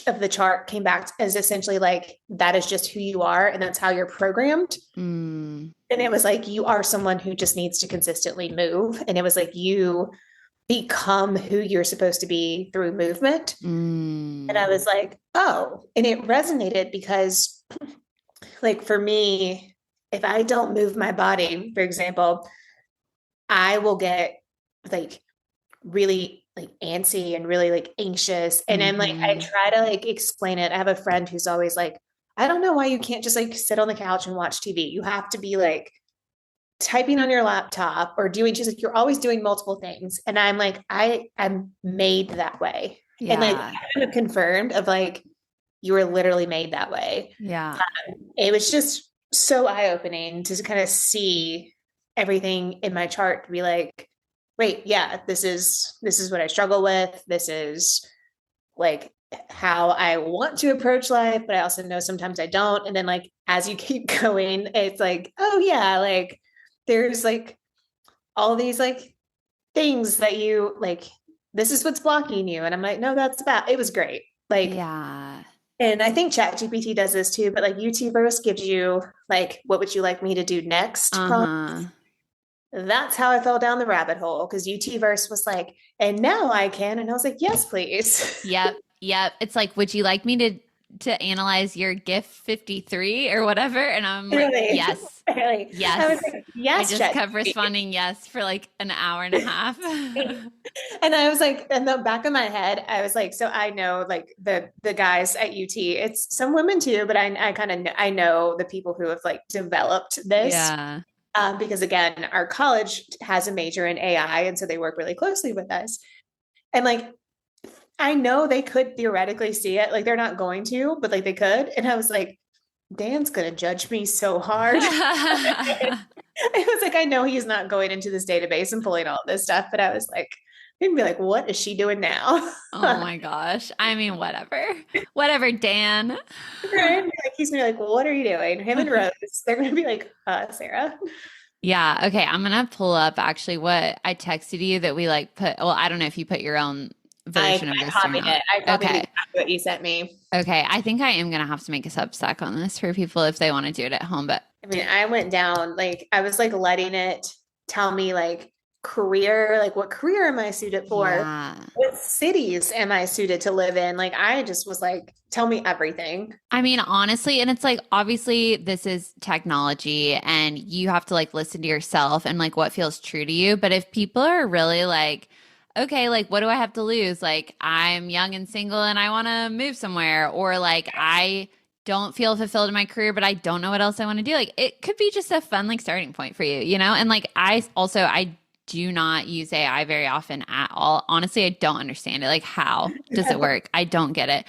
of the chart came back as essentially like that is just who you are and that's how you're programmed. Mm. And it was like you are someone who just needs to consistently move. And it was like you become who you're supposed to be through movement. And I Mm. was like, oh, and it resonated because, like, for me, if I don't move my body, for example, I will get like really like antsy and really like anxious. And I'm like, I Mm-hmm. try to like explain it. I have a friend who's always like, I don't know why you can't just like sit on the couch and watch TV. You have to be like typing on your laptop or doing, she's like, you're always doing multiple things. And I'm like, I'm made that way. And like Yeah. kind of confirmed of like, you were literally made that way. Yeah. It was just so eye-opening to kind of see everything in my chart to be like, wait, yeah, this is what I struggle with. This is like how I want to approach life, but I also know sometimes I don't. And then like as you keep going, it's like, oh yeah, like there's like all these like things that you like, this is what's blocking you. And I'm like, no, that's bad. It was great. Like, Yeah. and I think ChatGPT does this too, but like UTverse gives you like, what would you like me to do next? Uh-huh. That's how I fell down the rabbit hole because UTverse was like, and now I can. And I was like, yes, please. Yep. Yep. It's like, would you like me to analyze your GIF 53 or whatever? And I'm like, Really, yes. really. I was Yes. like, I yes, just kept ChatGPT. responding yes for like an hour and a half. And I was like, in the back of my head, I was like, so I know like the guys at UT, it's some women too, but I kind of I know the people who have like developed this. Yeah. Because again, our college has a major in AI, and so they work really closely with us. And like, I know they could theoretically see it, like they're not going to, but like they could. And I was like, Dan's gonna judge me so hard. I was like, I know he's not going into this database and pulling all this stuff, but I was like, he'd be like, what is she doing now? Oh my gosh. I mean, whatever. Whatever, Dan. Right? Like he's gonna be like, well, what are you doing? Him and Rose, they're gonna be like, Sarah. Yeah. Okay. I'm gonna pull up actually what I texted you that we like put. Well, I don't know if you put your own version of I this or copied not. it. I copied Okay. exactly what you sent me. Okay. I think I am gonna have to make a Substack on this for people if they want to do it at home. But I mean, I went down, like, I was like letting it tell me, like, career, like, what career am I suited for? yeah. What cities am I suited to live in? Like, I just was like, tell me everything. I mean, honestly, and it's like obviously this is technology and you have to like listen to yourself and like what feels true to you. But if people are really like, okay, like what do I have to lose? Like I'm young and single and I want to move somewhere, or like I don't feel fulfilled in my career, but I don't know what else I want to do. Like it could be just a fun like starting point for you, you know? And like I do not use AI very often at all. Honestly, I don't understand it. Like how does it work? I don't get it.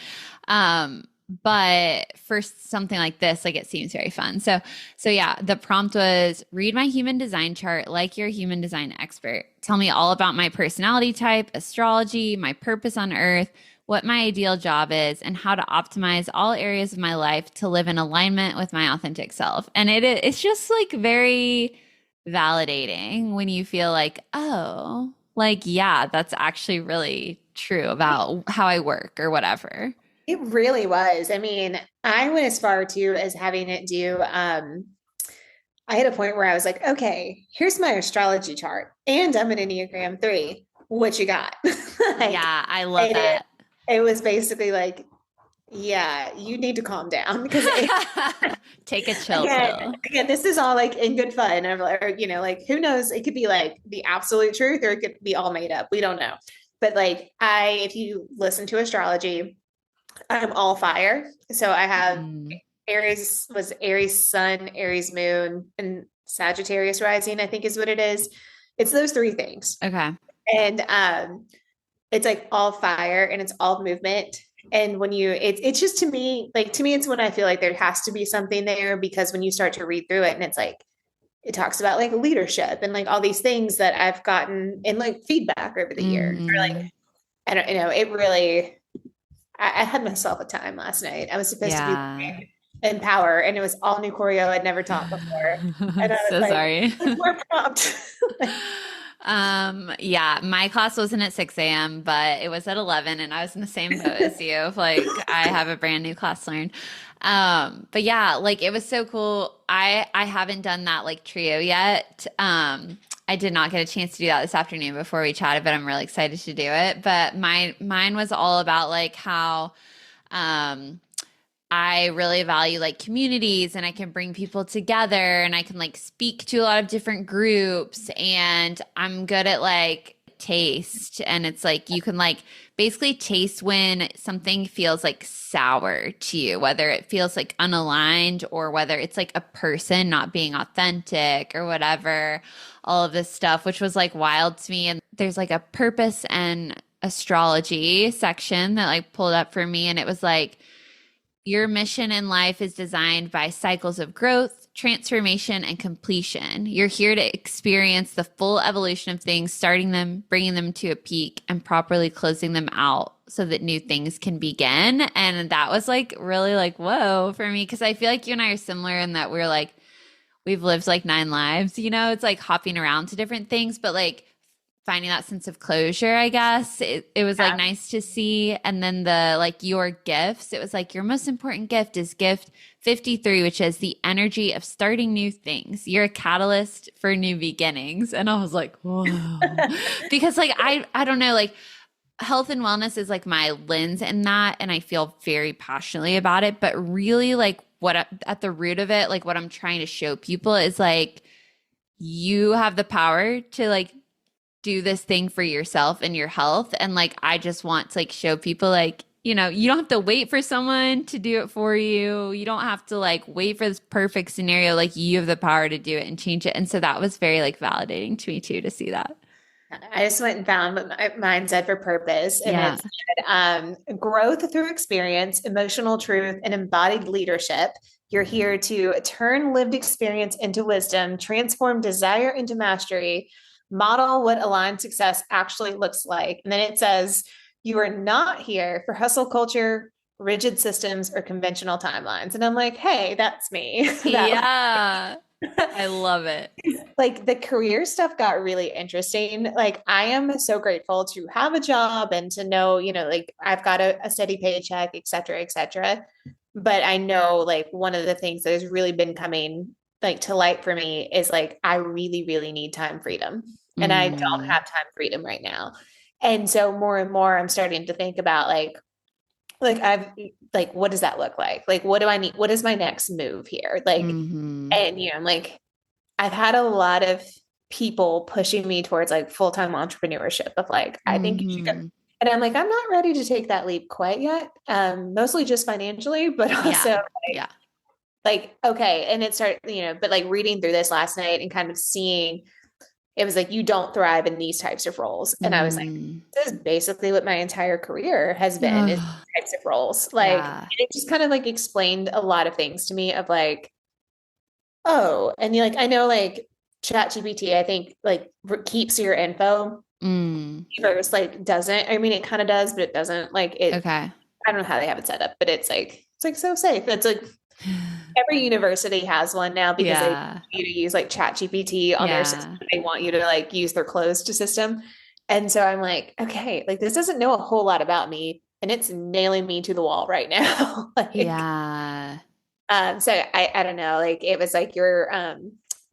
But for something like this, like it seems very fun. So yeah, the prompt was read my human design chart like you're a human design expert. Tell me all about my personality type, astrology, my purpose on earth, what my ideal job is, and how to optimize all areas of my life to live in alignment with my authentic self. And it's just like very validating when you feel like, oh, like, yeah, that's actually really true about how I work or whatever. It really was. I mean, I went as far too as having it do I had a point where I was like, okay, here's my astrology chart, and I'm an Enneagram 3. What you got? Like, Yeah, I love and that. it was basically like, yeah, you need to calm down because Take a chill again, pill. again, this is all like in good fun. Or, you know, like who knows? It could be like the absolute truth, or it could be all made up. We don't know. But like if you listen to astrology, I'm all fire. So I have Mm, Aries sun, Aries moon, and Sagittarius rising, I think is what it is. It's those three things. okay. And it's like all fire and it's all movement. And when it's just to me, it's when I feel like there has to be something there because when you start to read through it and it's like, it talks about like leadership and like all these things that I've gotten in like feedback over the years. Or like, Hmm. I don't, you know, it really, I had myself a time last night. I was supposed to be Yeah. in power and it was all new choreo I'd never taught before. And I was So sorry. like more prompt. Yeah, my class wasn't at 6 a.m., but it was at 11 and I was in the same boat as you. Like I have a brand new class to learn. But yeah, like it was so cool. I haven't done that like trio yet. I did not get a chance to do that this afternoon before we chatted, but I'm really excited to do it. But mine was all about like how um I really value like communities and I can bring people together and I can like speak to a lot of different groups and I'm good at like taste and it's like you can like basically taste when something feels like sour to you, whether it feels like unaligned or whether it's like a person not being authentic or whatever, all of this stuff, which was like wild to me. And there's like a purpose and astrology section that like pulled up for me and it was like your mission in life is designed by cycles of growth, transformation, and completion. You're here to experience the full evolution of things, starting them, bringing them to a peak, and properly closing them out so that new things can begin. And that was like really like, whoa, for me, because I feel like you and I are similar in that we're like, we've lived like 9 lives, you know, it's like hopping around to different things, but like finding that sense of closure, I guess. It was like Yeah. nice to see. And then the like your gifts, it was like your most important gift is gift 53, which is the energy of starting new things. You're a catalyst for new beginnings. And I was like, whoa. Because like I don't know, like health and wellness is like my lens in that and I feel very passionately about it, but really like what at the root of it, like what I'm trying to show people is like you have the power to like do this thing for yourself and your health. And like, I just want to like show people like, you know, you don't have to wait for someone to do it for you. You don't have to like wait for this perfect scenario. Like you have the power to do it and change it. And so that was very like validating to me too, to see that. I just went and found what mine said for purpose, and Yeah. it said growth through experience, emotional truth, and embodied leadership. You're here to turn lived experience into wisdom, transform desire into mastery, model what aligned success actually looks like. And then it says, you are not here for hustle culture, rigid systems, or conventional timelines. And I'm like, hey, that's me. That Yeah. I love it. like the career stuff got really interesting. Like I am so grateful to have a job and to know, you know, like I've got a steady paycheck, et cetera, et cetera. But I know like one of the things that has really been coming like to light for me is like I really, really need time freedom. And I don't Mm, have time freedom right now. And so more and more I'm starting to think about like I've like what does that look like? Like what do I need? What is my next move here? Like hmm. and you know, I'm like I've had a lot of people pushing me towards like full-time entrepreneurship of like, I think you should go. Hmm. And I'm like, I'm not ready to take that leap quite yet. Mostly just financially, but also Yeah. Yeah. okay. And it started, you know, but like reading through this last night and kind of seeing it was like you don't thrive in these types of roles. And I was like, Mm. this is basically what my entire career has been is Oh, these types of roles. Like yeah. it just kind of like explained a lot of things to me of like, oh, and you like I know like ChatGPT, I think like keeps your info Mm. versus like doesn't. I mean, it kind of does, but it doesn't. Like it, Okay. I don't know how they have it set up, but it's like so safe. It's like every university has one now because they want Yeah. you to use like ChatGPT on their system. Yeah. They want you to like use their closed system. And so I'm like, okay, like this doesn't know a whole lot about me, and it's nailing me to the wall right now. Like, Yeah. so I don't know, like it was like your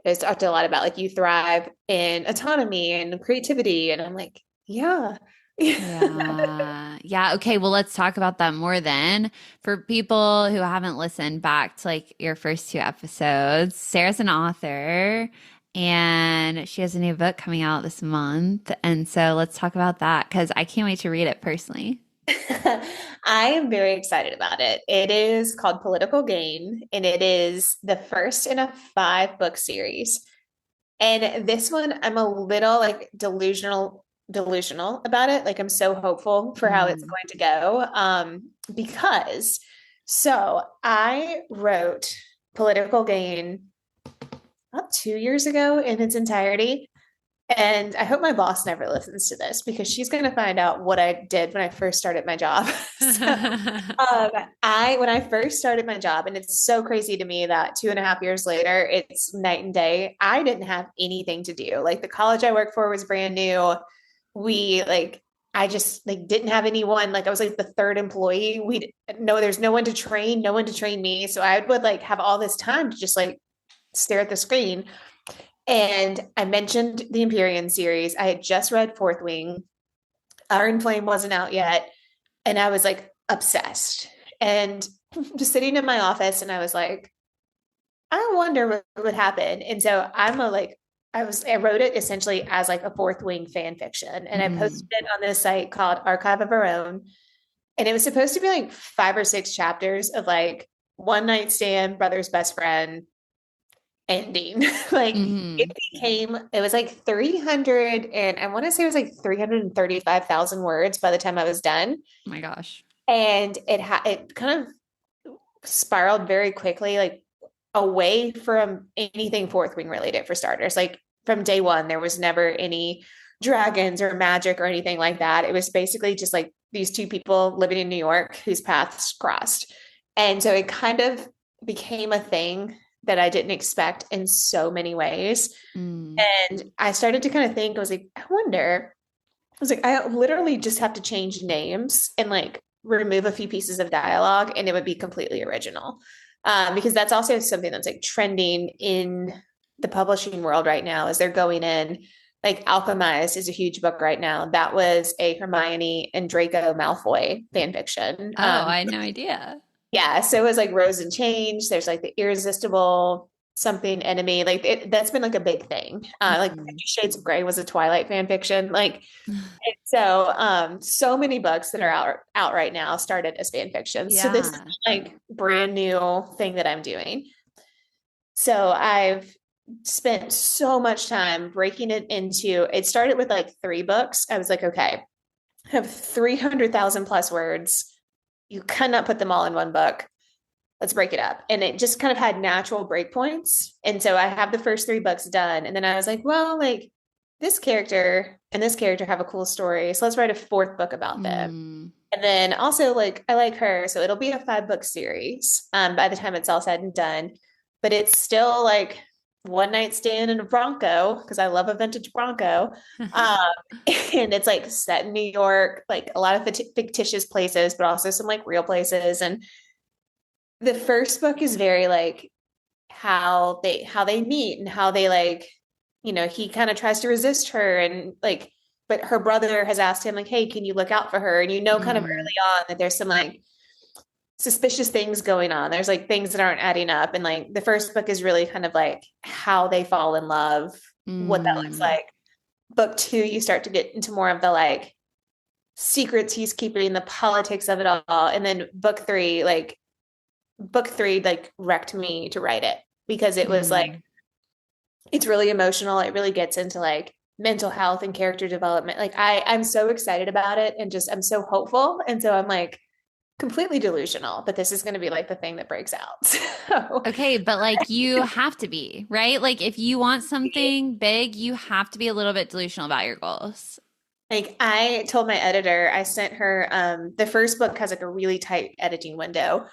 it was talked a lot about like you thrive in autonomy and creativity, and I'm like, yeah. Yeah. Yeah. Okay. Well, let's talk about that more then. For people who haven't listened back to like your first two episodes, Sarah's an author and she has a new book coming out this month. And so let's talk about that because I can't wait to read it personally. I am very excited about it. It is called Political Gain, and it is the first in a 5 book series. And this one, I'm a little like delusional about it. Like I'm so hopeful for how it's Mm. going to go. Because so I wrote Political Gain about 2 years ago in its entirety. And I hope my boss never listens to this because she's going to find out what I did when I first started my job. So, when I first started my job, and it's so crazy to me that 2.5 years later, it's night and day. I didn't have anything to do. Like the college I worked for was brand new. We like, I just like didn't have anyone. Like I was like the third employee. We no, there's no one to train, no one to train me. So I would like have all this time to just like stare at the screen. And I mentioned the Empyrean series. I had just read Fourth Wing. Iron Flame wasn't out yet. And I was like obsessed. And just sitting in my office, and I was like, I wonder what would happen. And so I wrote it essentially as like a Fourth Wing fan fiction. And I Mm. posted it on this site called Archive of Our Own. And it was supposed to be like 5 or 6 chapters of like one night stand, brother's best friend, ending. Like Hmm. it was like 300, and I want to say it was like 335,000 words by the time I was done. Oh my gosh. And it kind of spiraled very quickly, like away from anything Fourth Wing related for starters. Like from day one, there was never any dragons or magic or anything like that. It was basically just like these two people living in New York whose paths crossed. And so it kind of became a thing that I didn't expect in so many ways. Mm. And I started to kind of think, I was like, I literally just have to change names and like remove a few pieces of dialogue and it would be completely original. Because that's also something that's like trending in the publishing world right now as they're going in. Like Alchemized is a huge book right now. That was a Hermione and Draco Malfoy fan fiction. Oh, I had no idea. Yeah, so it was like Rose and Change. There's like the Irresistible something enemy. Like that's been like a big thing. Like Mhm. 50 Shades of Grey was a Twilight fan fiction. Like so, so many books that are out right now started as fan fiction. So this is Yeah. like brand new thing that I'm doing. So I've spent so much time breaking it into. It started with like 3 books. I was like, okay, I have 300,000 plus words. You cannot put them all in one book. Let's break it up. And it just kind of had natural breakpoints. And so I have the first 3 books done. And then I was like, well, like this character and this character have a cool story. So let's write a 4th book about them. Mm. And then also like I like her. So it'll be a 5 book series by the time it's all said and done. But it's still like one night stand in a Bronco because I love a vintage Bronco. Um, and it's like set in New York, like a lot of fictitious places, but also some like real places. And the first book is very like how they meet and how they like, he kind of tries to resist her and like, but her brother has asked him like, hey, can you look out for her? And kind of Mm. early on that there's some like suspicious things going on. There's like things that aren't adding up. And like the first book is really kind of like how they fall in love, what that looks Mm. like. Book 2, you start to get into more of the like secrets he's keeping, the politics of it all. And then book 3 like wrecked me to write it because it was like Mm. it's really emotional. It really gets into like mental health and character development. Like I'm so excited about it and just I'm so hopeful. And so I'm like completely delusional that this is going to be like the thing that breaks out. So Okay, but like you have to be, right? Like if you want something big, you have to be a little bit delusional about your goals. like I told my editor, I sent her the first book has like a really tight editing window.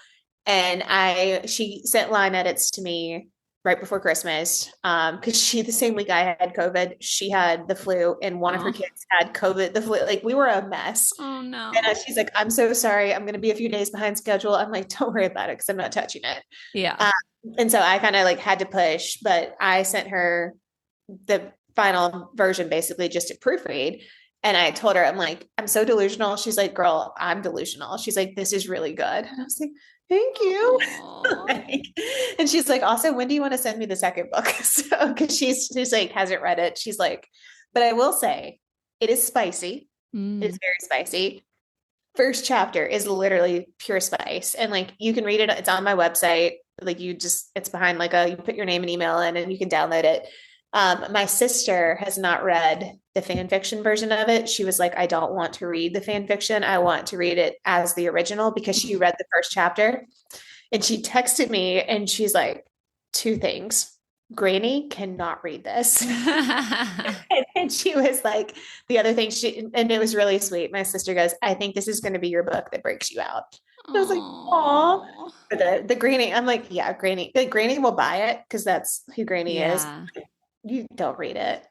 And she sent line edits to me right before Christmas. Because the same week I had COVID, she had the flu, and one of her Oh, kids had COVID, the flu. Like we were a mess. oh And no. she's like, I'm so sorry. I'm going to be a few days behind schedule. I'm like, don't worry about it because I'm not touching it. Yeah. Um, and so I kind of like had to push, but I sent her the final version basically just to proofread. And I told her, I'm like, I'm so delusional. She's like, girl, I'm delusional. She's like, this is really good. And I was like, thank you. Oh. Like, and she's like, also, when do you want to send me the second book? So, because she's like, hasn't read it. She's like, but I will say, it is spicy. It's Mm. very spicy. First chapter is literally pure spice. And like, you can read it. It's on my website. Like it's behind like you put your name and email in and you can download it. My sister has not read the fan fiction version of it. She was like, I don't want to read the fan fiction. I want to read it as the original because she read the first chapter. And she texted me and she's like, two things. Granny cannot read this. And she was like, the other thing and it was really sweet. My sister goes, I think this is going to be your book that breaks you out. And I was like, "Aw." Oh. The Granny, I'm like, yeah, Granny. Like, Granny will buy it because that's who Granny is. Yeah. You don't read it.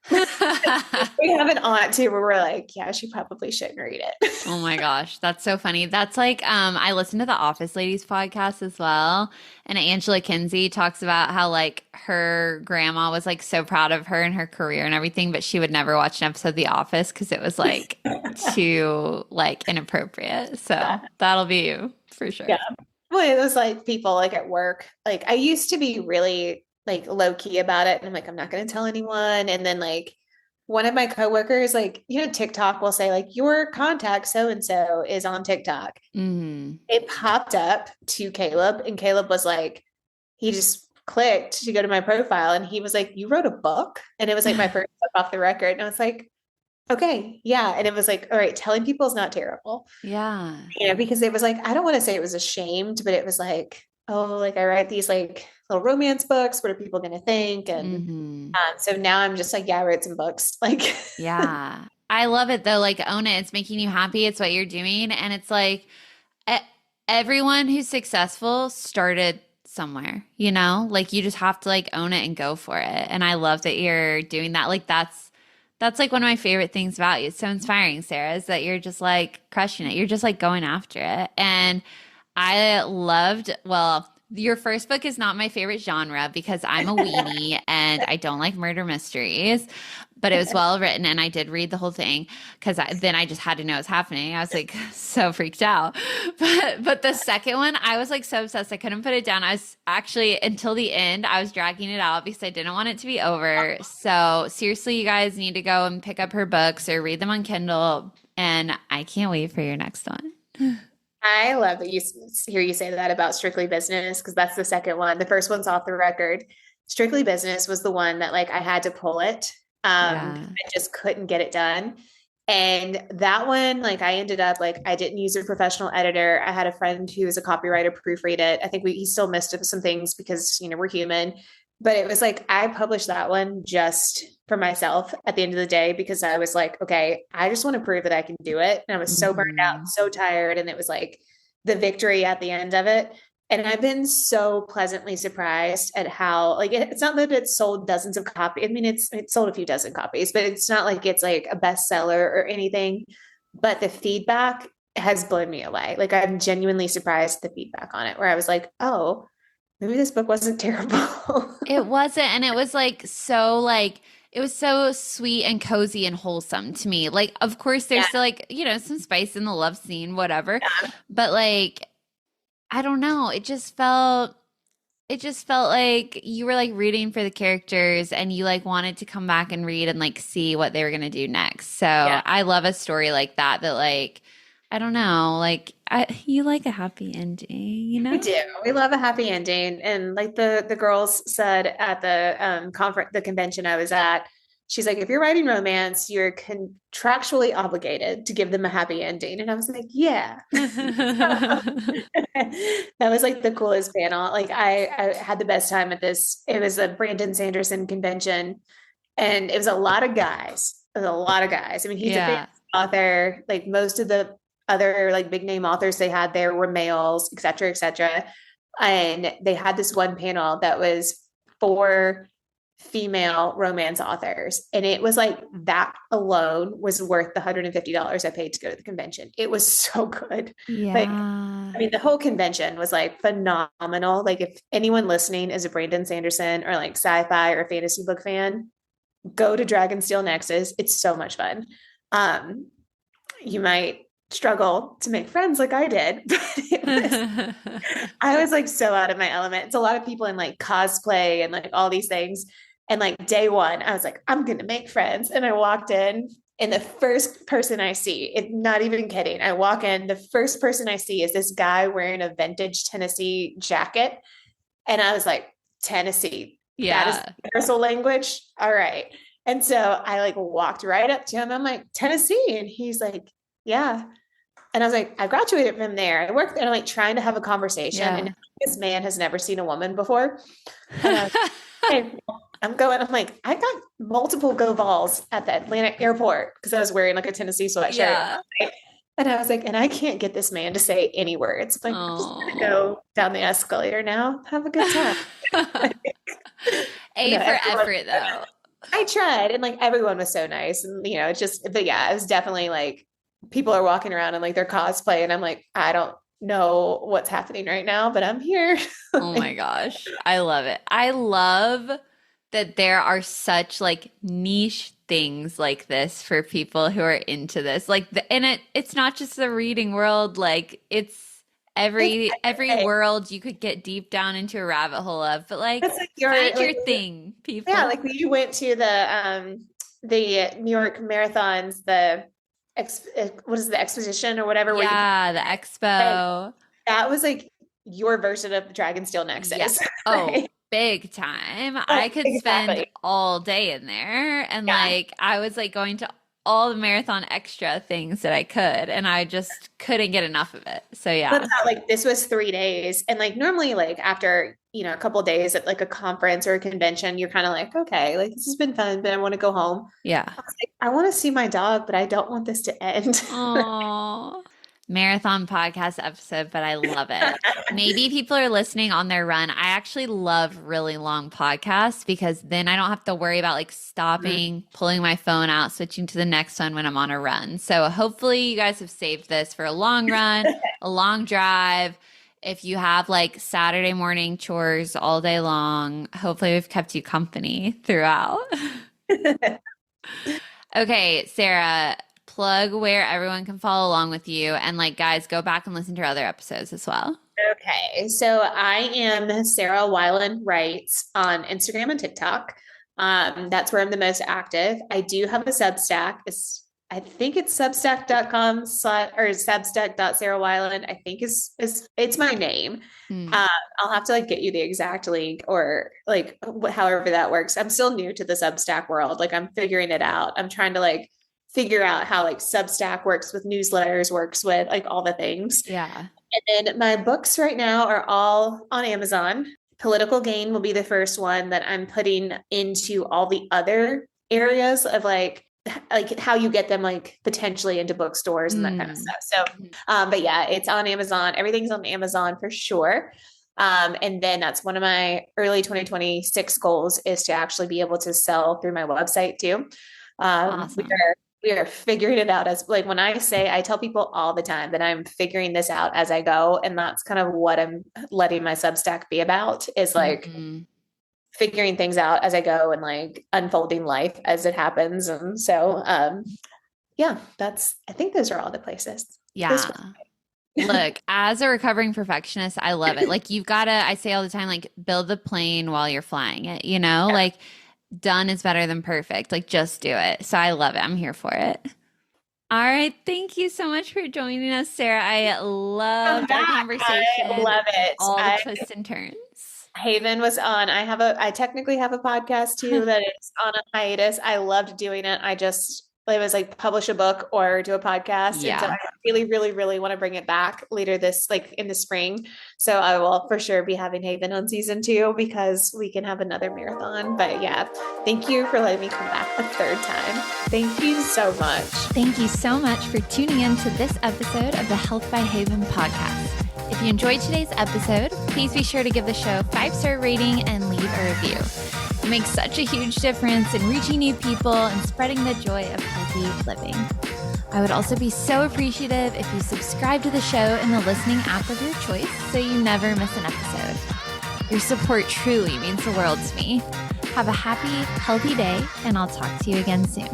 We have an aunt too where we're like, yeah, she probably shouldn't read it. Oh my gosh, that's so funny. That's like I listen to the Office Ladies podcast as well, and Angela Kinsey talks about how like her grandma was like so proud of her and her career and everything, but she would never watch an episode of The Office because it was like too like inappropriate. So that'll be you for sure. Yeah. Well, it was like people like at work. Like I used to be really like low key about it. And I'm like, I'm not going to tell anyone. And then like one of my coworkers, like, TikTok will say like your contact so-and-so is on TikTok. Mm. It popped up to Caleb and Caleb was like, he just clicked to go to my profile and he was like, you wrote a book? And it was like my first book off the record. And I was like, okay, yeah. And it was like, all right, telling people is not terrible. Yeah. Because it was like, I don't want to say it was ashamed, but it was like, oh, like I write these like little romance books. What are people going to think? And Hmm. so now I'm just like, yeah, I wrote some books. Like, Yeah. I love it though. Like own it. It's making you happy. It's what you're doing. And it's like e- everyone who's successful started somewhere, you know? Like you just have to like own it and go for it. And I love that you're doing that. Like that's like one of my favorite things about you. It's so inspiring, Sarah, is that you're just like crushing it. You're just like going after it. And I loved, well, your first book is not my favorite genre because I'm a weenie and I don't like murder mysteries, but it was well written and I did read the whole thing because then I just had to know what's happening. I was like so freaked out. But the second one, I was like so obsessed. I couldn't put it down. I was actually until the end, I was dragging it out because I didn't want it to be over. So seriously, you guys need to go and pick up her books or read them on Kindle. And I can't wait for your next one. I love that you hear you say that about Strictly Business because that's the second one. The first one's off the record. Strictly Business was the one that like I had to pull it. Yeah. I just couldn't get it done. And that one, like I ended up like I didn't use a professional editor. I had a friend who was a copywriter proofread it. I think he still missed some things because we're human. But it was like I published that one just for myself at the end of the day because I was like, okay, I just want to prove that I can do it. And I was so burned out, Mhm. so tired. And it was like the victory at the end of it. And I've been so pleasantly surprised at how like it's not that it's sold dozens of copies. I mean, it's sold a few dozen copies, but it's not like it's like a bestseller or anything. But the feedback has blown me away. Like I'm genuinely surprised at the feedback on it, where I was like, oh, maybe this book wasn't terrible. It wasn't, and it was like it was so sweet and cozy and wholesome to me. Like, of course, there's Yeah. still like, some spice in the love scene, whatever. But like, I don't know. It just felt like you were like rooting for the characters and you like wanted to come back and read and like see what they were gonna do next. So Yeah. I love a story like that like I don't know, like you like a happy ending. We do. We love a happy ending. And like the girls said at the conference, the convention I was at, she's like, if you're writing romance, you're contractually obligated to give them a happy ending. And I was like, yeah. That was like the coolest panel. Like I had the best time at this. It was a Brandon Sanderson convention and it was a lot of guys. It was a lot of guys. I mean, he's a famous Yeah. author. Like most of the other like big name authors they had there were males, et cetera, et cetera. And they had this one panel that was 4 female romance authors. And it was like that alone was worth the $150 I paid to go to the convention. It was so good. Like, Yeah. I mean, the whole convention was like phenomenal. Like, if anyone listening is a Brandon Sanderson or like sci-fi or fantasy book fan, go to Dragonsteel Nexus. It's so much fun. You might struggle to make friends like I did, but I was like so out of my element. It's a lot of people in like cosplay and like all these things. And like day one, I was like, I'm going to make friends. And I walked in, and the first person I see, it's not even kidding. I walk in, the first person I see is this guy wearing a vintage Tennessee jacket. And I was like, Tennessee, that is universal language. All right. And so I like walked right up to him. I'm like, Tennessee. And he's like, yeah. And I was like, I graduated from there. I worked there, and I'm like trying to have a conversation. Yeah. And this man has never seen a woman before. And I was like, hey, I'm like, I got multiple go balls at the Atlanta airport because I was wearing like a Tennessee sweatshirt. Yeah. And I was like, and I can't get this man to say any words. Like, I'm just gonna go down the escalator now. Have a good time. A for effort though. I tried, and like everyone was so nice, and you know, it's just, but yeah, it was definitely like people are walking around in like their cosplay, and I'm like, I don't know what's happening right now, but I'm here. Oh my gosh, I love it. I love that there are such like niche things like this for people who are into this. Like, and it's not just the reading world. Like, it's every world you could get deep down into a rabbit hole of. But like, find your thing, people. Yeah, like we went to the New York marathons, what is the exposition or whatever? Yeah, the expo. That was like your version of the Dragonsteel Nexus. Yeah. Oh, big time. I could spend all day in there, and like I was like going to all the marathon extra things that I could, and I just couldn't get enough of it. So yeah. But like this was 3 days, and like normally like after, you know, a couple of days at like a conference or a convention, you're kind of like, okay, like this has been fun, but I want to go home. Yeah. I want to see my dog, but I don't want this to end. Oh. Marathon podcast episode, but I love it. Maybe people are listening on their run. I actually love really long podcasts because then I don't have to worry about like stopping, pulling my phone out, switching to the next one when I'm on a run. So hopefully you guys have saved this for a long run, a long drive. If you have like Saturday morning chores all day long, hopefully we've kept you company throughout. Okay, Sarah, plug where everyone can follow along with you, and like, guys, go back and listen to our other episodes as well. Okay, so I am Sarah Wyland Writes on Instagram and TikTok. That's where I'm the most active. I do have a Substack. I think it's substack.com/ or substack.sarahwyland. I think it's my name. I'll have to like get you the exact link, or like however that works. I'm still new to the Substack world. Like, I'm figuring it out. I'm trying to like figure out how like Substack works with newsletters, works with like all the things. Yeah. And then my books right now are all on Amazon. Political Gain will be the first one that I'm putting into all the other areas of like how you get them like potentially into bookstores and that kind of stuff. So, but yeah, it's on Amazon. Everything's on Amazon for sure. And then that's one of my early 2026 goals, is to actually be able to sell through my website too. Awesome. We are figuring it out. As like, when I tell people all the time that I'm figuring this out as I go. And that's kind of what I'm letting my Substack be about, is like figuring things out as I go and like unfolding life as it happens. And so, yeah, I think those are all the places. Yeah. Look, as a recovering perfectionist, I love it. Like, you've got to, I say all the time, like, build the plane while you're flying it, you know, like, done is better than perfect. Like, just do it. So I love it. I'm here for it. All right. Thank you so much for joining us, Sarah. I loved our conversation. I love it. All the twists and turns. Haven was on. I technically have a podcast too that is on a hiatus. I loved doing it. It was like publish a book or do a podcast. Yeah. And so I really, really, really want to bring it back later in the spring. So I will for sure be having Haven on season 2, because we can have another marathon. But yeah, thank you for letting me come back a third time. Thank you so much. Thank you so much for tuning in to this episode of the Health by Haven podcast. If you enjoyed today's episode, please be sure to give the show a 5-star rating and leave leave a review. It makes such a huge difference in reaching new people and spreading the joy of healthy living. I would also be so appreciative if you subscribe to the show in the listening app of your choice so you never miss an episode. Your support truly means the world to me. Have a happy, healthy day, and I'll talk to you again soon.